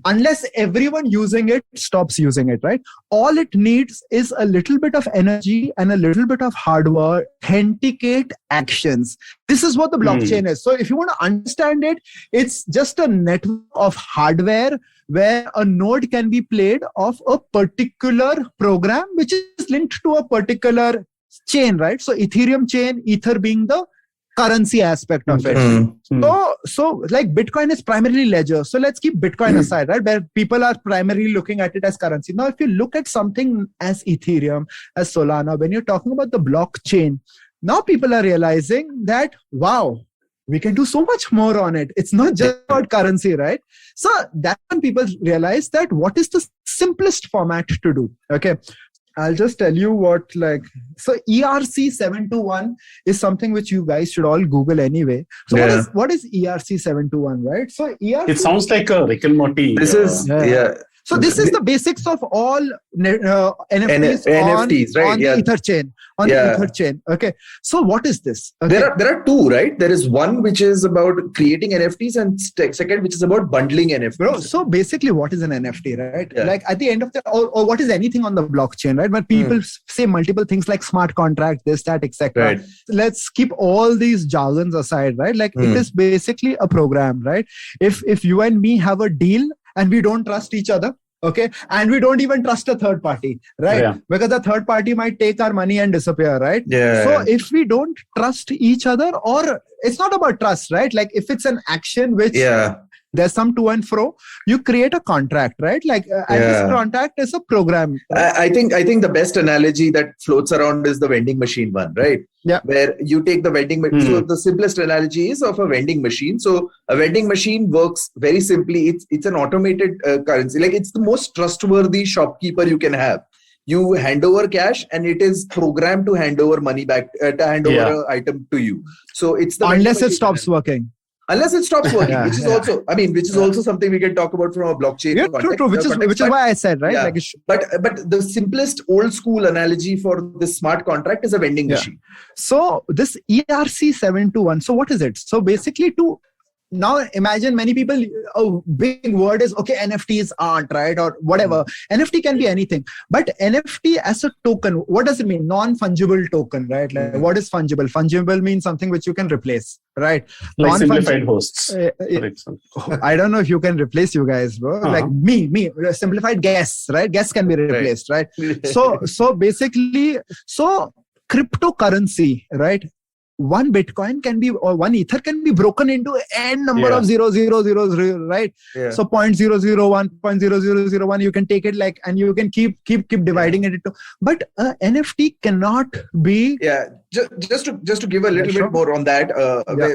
Speaker 6: unless everyone using it stops using it, right? All it needs is a little bit of energy and a little bit of hardware, authenticate actions. This is what the blockchain is. So if you want to understand it, it's just a network of hardware where a node can be played of a particular program which is linked to a particular chain, right? So Ethereum chain, Ether being the currency aspect of it. So like Bitcoin is primarily ledger. So let's keep Bitcoin aside, right? Where people are primarily looking at it as currency. Now, if you look at something as Ethereum, as Solana, when you're talking about the blockchain, now people are realizing that, wow, we can do so much more on it. It's not just about currency, right? So that's when people realize that what is the simplest format to do? Okay. I'll just tell you what, so ERC 721 is something which you guys should all Google anyway. So what is ERC 721, right? So ERC,
Speaker 2: it sounds like a Rick and Morty.
Speaker 3: This is,
Speaker 6: So this is the basics of all NFTs,
Speaker 3: NFTs, right?
Speaker 6: On the Ether chain. On the Ether chain. Okay. So what is this? Okay.
Speaker 3: There are two, right? There is one which is about creating NFTs and second which is about bundling NFTs.
Speaker 6: Bro, so basically what is an NFT, right? Like at the end of the, or what is anything on the blockchain, right? When people say multiple things like smart contract, this, that, etc.
Speaker 3: Right.
Speaker 6: Let's keep all these jargons aside, right? Like it is basically a program, right? If you and me have a deal and we don't trust each other, okay, and we don't even trust a third party, right? Because the third party might take our money and disappear, right? So if we don't trust each other, or it's not about trust, right? Like if it's an action which there's some to and fro, you create a contract, right? Like and this contract is a program.
Speaker 3: Right? I think the best analogy that floats around is the vending machine one, right? Where you take the vending machine. So the simplest analogy is of a vending machine. So a vending machine works very simply. It's an automated currency. Like it's the most trustworthy shopkeeper you can have. You hand over cash and it is programmed to hand over money back, to hand over an item to you. So it's the
Speaker 6: unless it stops working.
Speaker 3: Unless it stops working, which is also, which is also something we can talk about from a blockchain context.
Speaker 6: True. Which is why I said, right? Like
Speaker 3: but the simplest old school analogy for this smart contract is a vending machine.
Speaker 6: So this ERC 721. So what is it? So basically now imagine many people, a big word is, okay, NFTs aren't, right? Or whatever. NFT can be anything. But NFT as a token, what does it mean? Non-fungible token, right? Like what is fungible? Fungible means something which you can replace, right?
Speaker 2: Like simplified hosts.
Speaker 6: I don't know if you can replace you guys, bro. Like me, simplified guests, right? Guests can be replaced, right? So basically, cryptocurrency, right? One Bitcoin can be, or one Ether can be broken into n number of 0.000, right? So 0.001, 0.0001, you can take it like, and you can keep dividing it into. But NFT cannot be.
Speaker 3: Just to give a little bit more on that,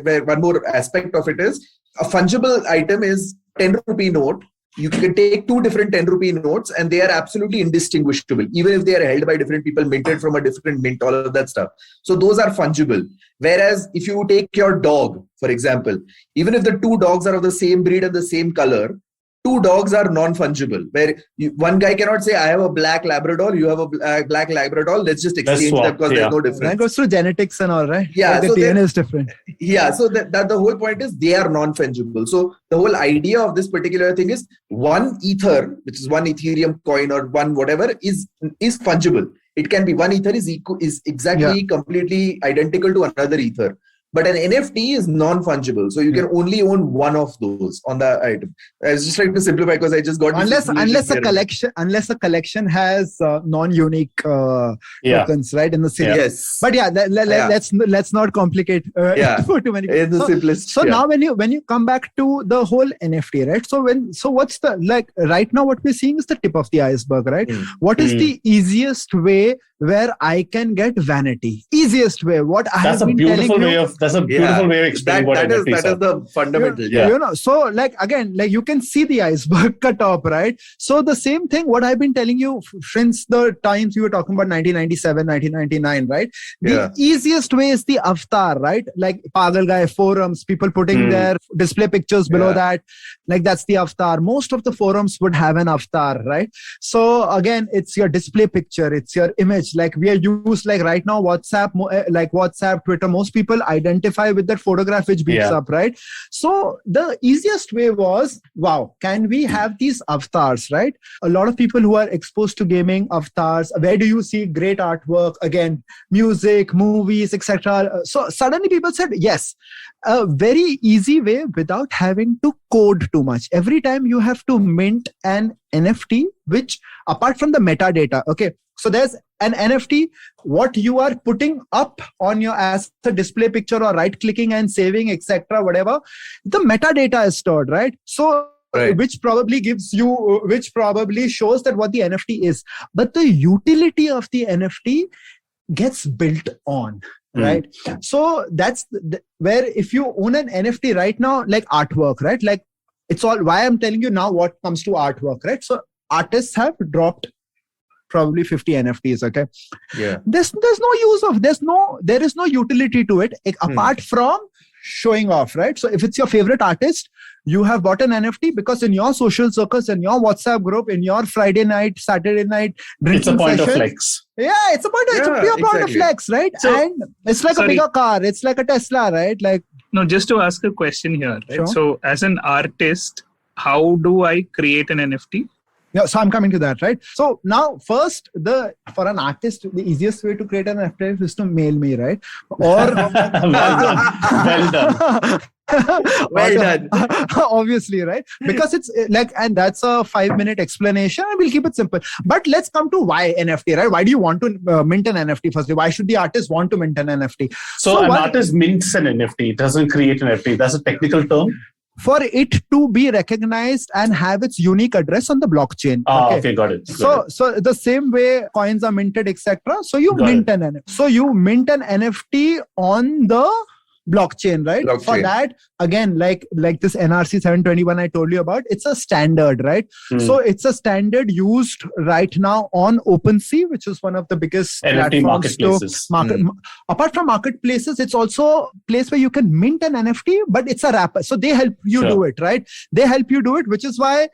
Speaker 3: where one more aspect of it is, a fungible item is 10 rupee note. You can take two different 10 rupee notes and they are absolutely indistinguishable, even if they are held by different people, minted from a different mint, all of that stuff. So those are fungible. Whereas if you take your dog, for example, even if the two dogs are of the same breed and the same color, two dogs are non-fungible. Where one guy cannot say, I have a black Labrador, you have a black Labrador, let's just exchange them because there's no difference.
Speaker 6: That goes through genetics and all, right?
Speaker 3: Yeah.
Speaker 6: Like the DNA is different.
Speaker 3: Yeah. So that the whole point is they are non-fungible. So the whole idea of this particular thing is one Ether, which is one Ethereum coin or one whatever, is fungible. It can be one Ether is exactly completely identical to another Ether. But an NFT is non-fungible, so you can only own one of those on the item. I was just trying to simplify because I just got
Speaker 6: unless a collection has non-unique tokens, right, in the series.
Speaker 3: Yes,
Speaker 6: but let's not complicate for too many.
Speaker 3: It's the simplest.
Speaker 6: So now when you come back to the whole NFT, right? So what's the right now? What we're seeing is the tip of the iceberg, right? What is the easiest way where I can get vanity? Easiest way. What I have been telling you.
Speaker 2: That's a beautiful way of explaining what NFTs are.
Speaker 3: That is the fundamental.
Speaker 6: So again, you can see the iceberg cut top, right? So the same thing, what I've been telling you since the times you were talking about 1997, 1999, right? The easiest way is the avatar, right? Like Pagal Guy forums, people putting their display pictures below that. Like that's the avatar. Most of the forums would have an avatar, right? So again, it's your display picture, it's your image. Like we are used, like right now, WhatsApp, Twitter, most people identify with that photograph which beeps up, right? So the easiest way was, wow, can we have these avatars, right? A lot of people who are exposed to gaming, avatars, where do you see great artwork? Again, music, movies, etc. So suddenly people said, yes, a very easy way without having to code too much. Every time you have to mint an NFT, which apart from the metadata, okay, so there's an NFT, what you are putting up on your as a display picture or right clicking and saving, etc., whatever, the metadata is stored, right? So which probably shows that what the NFT is. But the utility of the NFT gets built on. Right. So that's where if you own an NFT right now, like artwork, right? Like it's all why I'm telling you now what comes to artwork, right? So artists have dropped probably 50 NFTs. Okay.
Speaker 3: Yeah.
Speaker 6: There is no utility to it apart from showing off, right? So if it's your favorite artist, you have bought an NFT because in your social circles, in your WhatsApp group, in your Friday night, Saturday night drinking
Speaker 2: It's a point
Speaker 6: session,
Speaker 2: of flex.
Speaker 6: yeah, it's a pure point of flex, right?
Speaker 5: So,
Speaker 6: and it's like a bigger car. It's like a Tesla, right? Like,
Speaker 5: no, just to ask a question here, right?
Speaker 6: Sure.
Speaker 5: So as an artist, how do I create an NFT?
Speaker 6: yeah, so I'm coming to that, right? So now, first, for an artist, the easiest way to create an NFT is to mail me, right? Or
Speaker 2: Well done.
Speaker 3: Well done.
Speaker 6: Obviously, right? Because it's like, and that's a 5-minute explanation, and we'll keep it simple. But let's come to why NFT, right? Why do you want to mint an NFT firstly? Why should the artist want to mint an NFT?
Speaker 2: So an artist mints an NFT. It doesn't create an NFT. That's a technical term.
Speaker 6: For it to be recognized and have its unique address on the blockchain.
Speaker 2: Okay, got it.
Speaker 6: So the same way coins are minted, etc. So you mint an NFT. So you mint an NFT on the blockchain, right? For that, again, like this NRC 721 I told you about, it's a standard, right? So it's a standard used right now on OpenSea, which is one of the biggest
Speaker 2: NFT
Speaker 6: platforms
Speaker 2: marketplaces.
Speaker 6: Apart from marketplaces, it's also a place where you can mint an NFT, but it's a wrapper. So they help you do it, right? They help you do it, which is why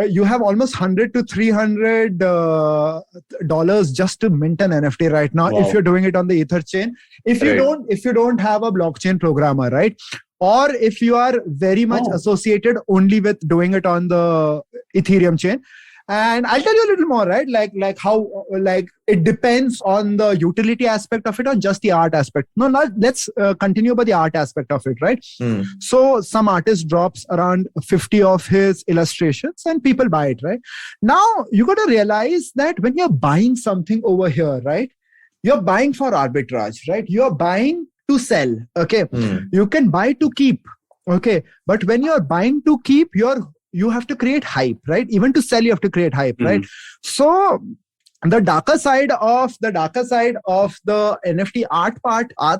Speaker 6: you have almost $100 to $300 dollars just to mint an NFT right now. If you're doing it on the Ether chain, if you don't have a blockchain programmer, right? Or if you are very much associated only with doing it on the Ethereum chain. And I'll tell you a little more, right? Like how it depends on the utility aspect of it or just the art aspect. No, let's continue by the art aspect of it, right? So some artist drops around 50 of his illustrations and people buy it, right? Now you got to realize that when you're buying something over here, right? You're buying for arbitrage, right? You're buying to sell, okay? You can buy to keep, okay? But when you're buying to keep, you have to create hype, right? Even to sell, you have to create hype, right? So the darker side of the NFT art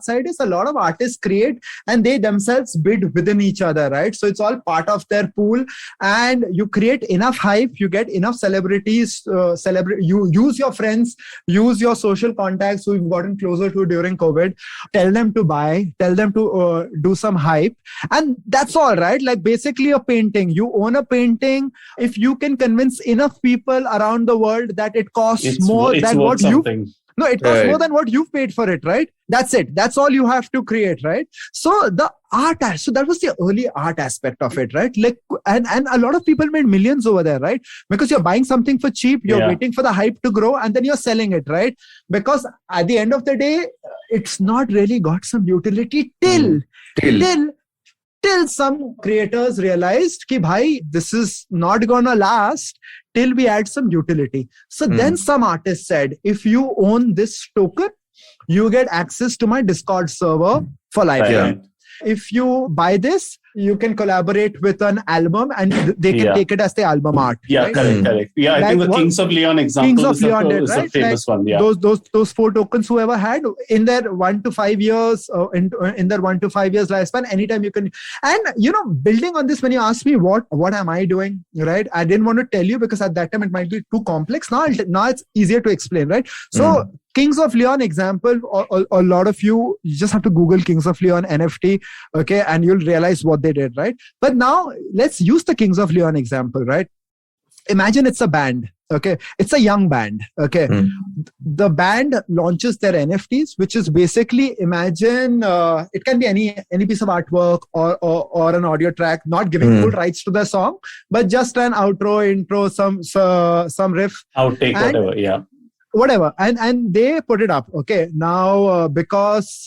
Speaker 6: side is a lot of artists create and they themselves bid within each other, right? So it's all part of their pool, and you create enough hype, you get enough celebrities, you use your friends, use your social contacts who you've gotten closer to during COVID, tell them to buy, tell them to do some hype, and that's all, right? Like basically a painting, you own a painting. If you can convince enough people around the world that it costs more than what it costs more than what you've paid for it, right? That's it. That's all you have to create, right? So the art, so that was the early art aspect of it, right? Like, and a lot of people made millions over there, right? Because you're buying something for cheap, you're waiting for the hype to grow, and then you're selling it, right? Because at the end of the day, it's not really got some utility till some creators realized ki bhai, this is not gonna last till we add some utility. So then some artists said, if you own this token, you get access to my Discord server for life. If you buy this, you can collaborate with an album and they can take it as the album art.
Speaker 2: Yeah,
Speaker 6: right?
Speaker 2: correct. Yeah, I think the Kings of Leon example is a famous one. Yeah.
Speaker 6: Those 4 tokens whoever had in their 1 to 5 years, in their 1 to 5 years lifespan, anytime you can. And building on this, when you ask me what am I doing, right? I didn't want to tell you because at that time it might be too complex. Now it's easier to explain, right? So Kings of Leon example, a lot of you just have to Google Kings of Leon NFT, okay, and you'll realize what they did, right? But now let's use the Kings of Leon example, right? Imagine it's a band, okay? It's a young band, okay? The band launches their NFTs, which is basically, imagine it can be any piece of artwork or an audio track, not giving full rights to the song, but just an outro, intro, some riff,
Speaker 2: outtake, whatever,
Speaker 6: whatever, and they put it up. Okay, now because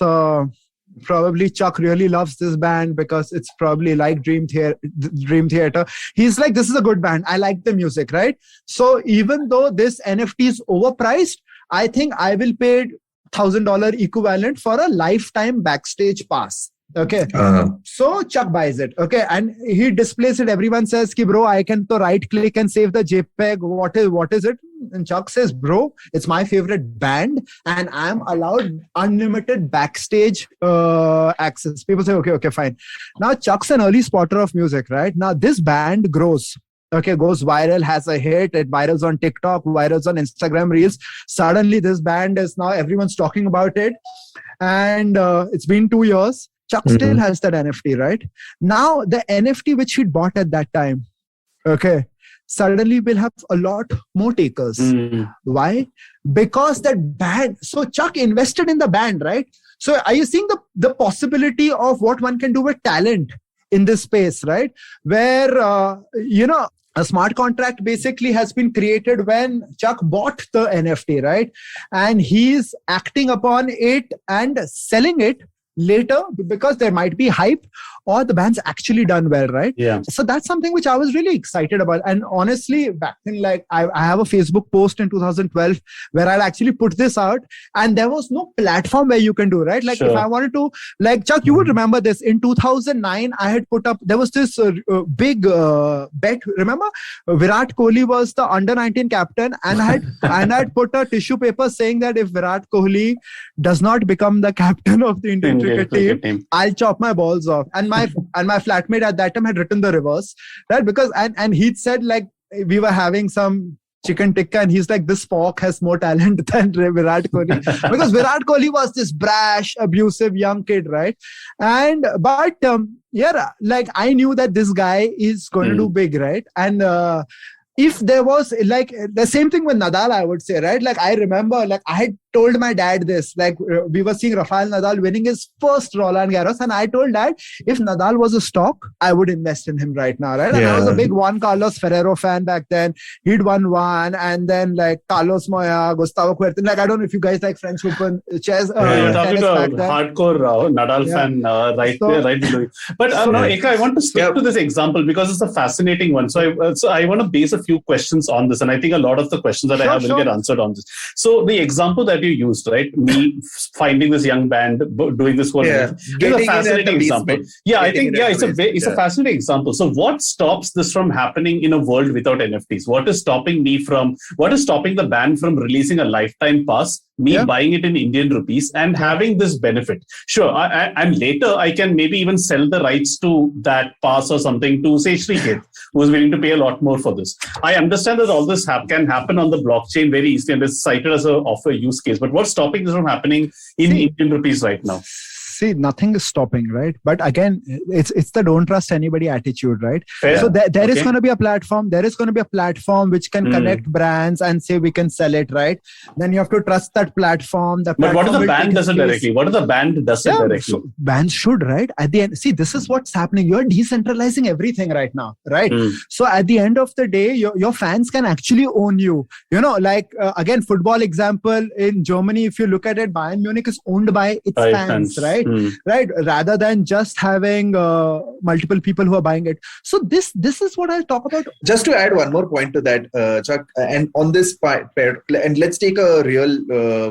Speaker 6: probably Chuck really loves this band because it's probably like Dream Theater. He's like, this is a good band, I like the music, right? So even though this NFT is overpriced, I think I will pay $1,000 equivalent for a lifetime backstage pass. Okay. So Chuck buys it. Okay. And he displays it. Everyone says, ki, bro, I can right click and save the JPEG. What is it? And Chuck says, bro, it's my favorite band and I'm allowed unlimited backstage access. People say, okay, fine. Now Chuck's an early spotter of music, right? Now this band grows. okay, goes viral, has a hit, it virals on TikTok, virals on Instagram Reels. Suddenly this band is now, everyone's talking about it. And it's been 2 years. Chuck still has that NFT, right? Now, the NFT which he'd bought at that time, okay, suddenly will have a lot more takers. Why? Because that band, so Chuck invested in the band, right? So are you seeing the possibility of what one can do with talent in this space, right? Where, a smart contract basically has been created when Chuck bought the NFT, right? And he's acting upon it and selling it later because there might be hype or the band's actually done well, right?
Speaker 2: Yeah.
Speaker 6: So that's something which I was really excited about. And honestly, back then, like I have a Facebook post in 2012 where I'd actually put this out, and there was no platform where you can do, right? Like if I wanted to, like Chuck, you would remember this. In 2009, I had put up, there was this big bet. Remember, Virat Kohli was the under-19 captain, and I had put a tissue paper saying that if Virat Kohli does not become the captain of the Indian cricket team, I'll chop my balls off. And my flatmate at that time had written the reverse, right? Because and he'd said, like, we were having some chicken tikka and he's like, this fork has more talent than Virat Kohli. Because Virat Kohli was this brash, abusive young kid, right? And but like I knew that this guy is going to do big, right? And if there was like the same thing with Nadal, I would say, right? Like I remember, like I had told my dad this, like we were seeing Rafael Nadal winning his first Roland Garros, and I told Dad, if Nadal was a stock, I would invest in him right now, right? And I was a big Juan Carlos Ferrero fan back then. He'd won one, and then like Carlos Moya, Gustavo Kuerten. Like I don't know if you guys like French Open chess.
Speaker 2: You're talking about hardcore Nadal fan right below. But now, Eka, I want to stick to this example because it's a fascinating one. So I want to base a few questions on this, and I think a lot of the questions that I have will get answered on this. So the example that you used, right? Me finding this young band doing this whole is a fascinating example. Yeah, I think it's a fascinating example. So what stops this from happening in a world without NFTs? What is stopping the band from releasing a lifetime pass, buying it in Indian rupees and having this benefit? Sure, and later I can maybe even sell the rights to that pass or something to say Srikeit, who is willing to pay a lot more for this. I understand that all this can happen on the blockchain very easily and it's cited as a use case. But what's stopping this from happening in Indian rupees right now?
Speaker 6: See, nothing is stopping, right? But again, it's the don't trust anybody attitude, right?
Speaker 2: Fair.
Speaker 6: So there is going to be a platform. There is going to be a platform which can connect brands and say we can sell it, right? Then you have to trust that platform.
Speaker 2: But what if the band does it directly? What if the band does it directly?
Speaker 6: So bands should, right? At the end, see, this is what's happening. You're decentralizing everything right now, right? So at the end of the day, your fans can actually own you. You know, like again, football example in Germany, if you look at it, Bayern Munich is owned by its fans, right? Right, rather than just having multiple people who are buying it. So this is what I'll talk about.
Speaker 3: Just to add one more point to that, Chuck, and on this part, and let's take a real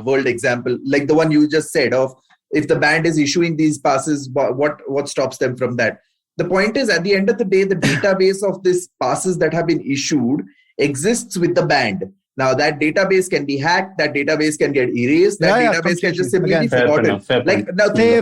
Speaker 3: world example, like the one you just said of if the band is issuing these passes, what stops them from that? The point is, at the end of the day, the database of these passes that have been issued exists with the band. Now that database can be hacked, that database can get erased, that database can just simply be forgotten.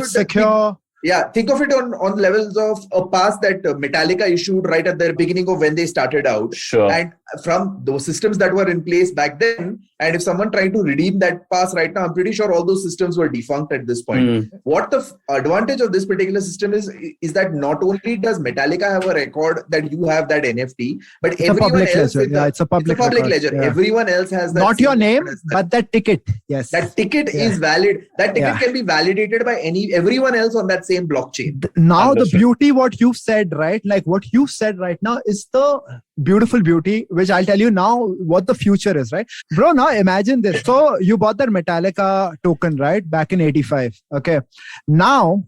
Speaker 6: Secure.
Speaker 3: Yeah, think of it on levels of a pass that Metallica issued right at the beginning of when they started out.
Speaker 2: Sure.
Speaker 3: And from those systems that were in place back then, and if someone tried to redeem that pass right now, I'm pretty sure all those systems were defunct at this point. What the advantage of this particular system is that not only does Metallica have a record that you have that NFT, but
Speaker 6: it's
Speaker 3: everyone else
Speaker 6: it's a public
Speaker 3: ledger. Yeah. Everyone else has that.
Speaker 6: Not your name, but that ticket. Yes.
Speaker 3: That ticket is valid. That ticket can be validated by everyone else on that same blockchain.
Speaker 6: Now the beauty, what you've said, right? Like what you've said right now is the beautiful beauty, which I'll tell you now what the future is, right? Bro, now imagine this. So you bought that Metallica token, right? Back in 85. Okay. Now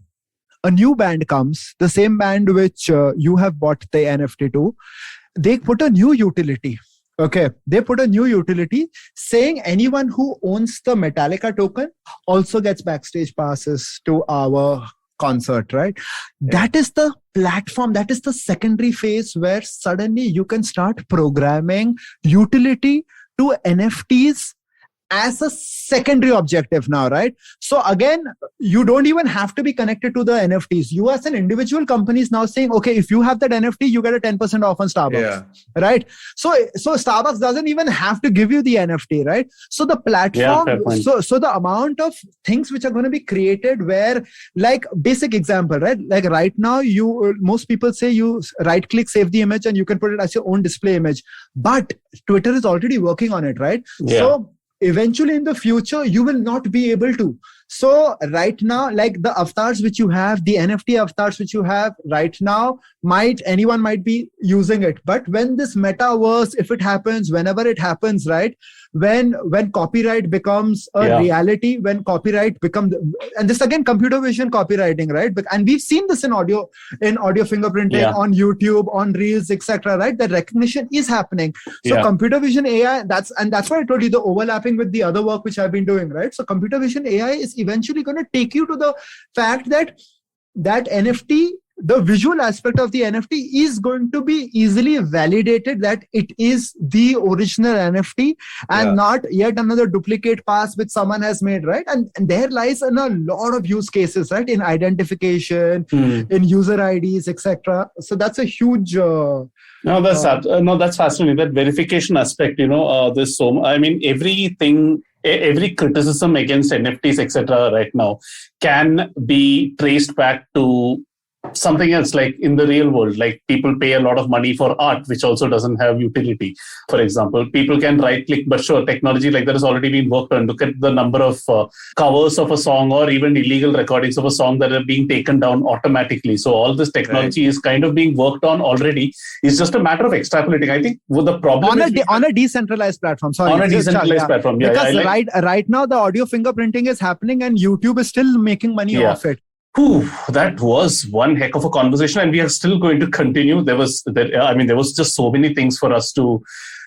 Speaker 6: a new band comes, the same band which you have bought the NFT to. They put a new utility. Okay. They put a new utility saying anyone who owns the Metallica token also gets backstage passes to our concert, right? That is the platform. That is the secondary phase where suddenly you can start programming utility to NFTs as a secondary objective now, right? So again, you don't even have to be connected to the NFTs. You as an individual company is now saying, okay, if you have that NFT, you get a 10% off on Starbucks, right? So Starbucks doesn't even have to give you the NFT, right? So the platform, so the amount of things which are going to be created where, like basic example, right? Like right now, most people say you right click, save the image, and you can put it as your own display image. But Twitter is already working on it, right? So eventually in the future, you will not be able to. So right now, like the avatars which you have, the NFT avatars which you have right now, anyone might be using it. But when this metaverse, if it happens, whenever it happens, right? When copyright becomes a reality, when copyright becomes, and this again, computer vision copywriting, right? And we've seen this in audio fingerprinting, on YouTube, on Reels, etc. Right? That recognition is happening. So computer vision AI, that's why I told you the overlapping with the other work which I've been doing, right? So computer vision AI is eventually going to take you to the fact that NFT, the visual aspect of the NFT is going to be easily validated that it is the original NFT and not yet another duplicate pass which someone has made, right? And there lies in a lot of use cases, right? In identification, in user IDs, etc. So that's a huge... that's fascinating. That verification aspect, there's every criticism against NFTs, etc. right now can be traced back to something else, like in the real world, like people pay a lot of money for art, which also doesn't have utility. For example, people can right click, but sure, technology like that has already been worked on. Look at the number of covers of a song or even illegal recordings of a song that are being taken down automatically. So all this technology is kind of being worked on already. It's just a matter of extrapolating. I think the problem on a decentralized platform.
Speaker 2: Platform.
Speaker 6: Because right now the audio fingerprinting is happening and YouTube is still making money off it.
Speaker 2: That was one heck of a conversation, and we are still going to continue. There was just so many things for us to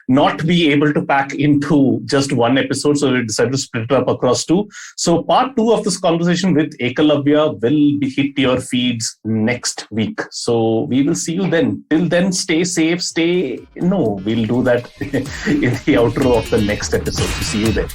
Speaker 2: not be able to pack into just one episode, so we decided to split it up across two. So part 2 of this conversation with Ekalavya will hit your feeds next week. So we will see you then. Till then, stay safe, we'll do that in the outro of the next episode. See you then.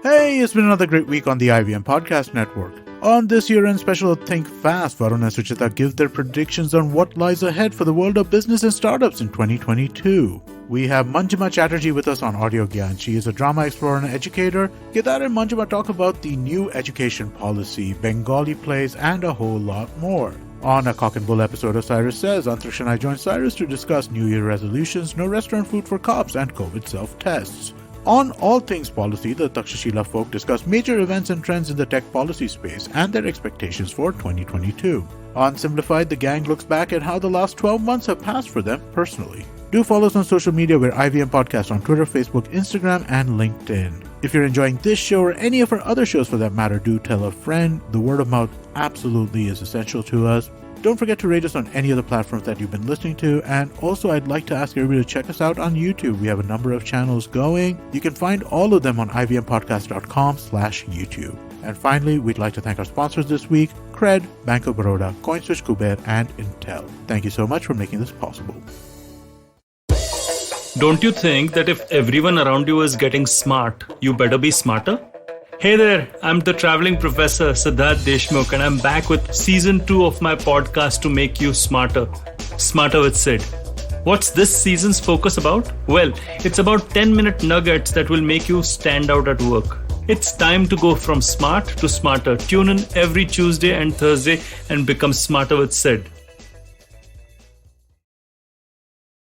Speaker 7: Hey, it's been another great week on the IVM Podcast Network. On this year-end special Think Fast, Varun and Srikeit give their predictions on what lies ahead for the world of business and startups in 2022. We have Manjima Chatterjee with us on Audio Gyan. She is a drama explorer and educator. Kedar and Manjima talk about the new education policy, Bengali plays, and a whole lot more. On a Cock and Bull episode of Cyrus Says, Antrish and I joined Cyrus to discuss New Year resolutions, no restaurant food for cops, and COVID self-tests. On All Things Policy, the Takshashila folk discuss major events and trends in the tech policy space and their expectations for 2022. On Simblified, the gang looks back at how the last 12 months have passed for them personally. Do follow us on social media. We're IVM Podcast on Twitter, Facebook, Instagram, and LinkedIn. If you're enjoying this show or any of our other shows for that matter, do tell a friend. The word of mouth absolutely is essential to us. Don't forget to rate us on any of the platforms that you've been listening to. And also, I'd like to ask everybody to check us out on YouTube. We have a number of channels going. You can find all of them on ivmpodcast.com/YouTube. And finally, we'd like to thank our sponsors this week, Cred, Bank of Baroda, CoinSwitch, Kuber, and Intel. Thank you so much for making this possible.
Speaker 8: Don't you think that if everyone around you is getting smart, you better be smarter? Hey there, I'm the traveling professor Siddharth Deshmukh, and I'm back with season 2 of my podcast to make you smarter. Smarter with Sid. What's this season's focus about? Well, it's about 10-minute nuggets that will make you stand out at work. It's time to go from smart to smarter. Tune in every Tuesday and Thursday and become smarter with Sid.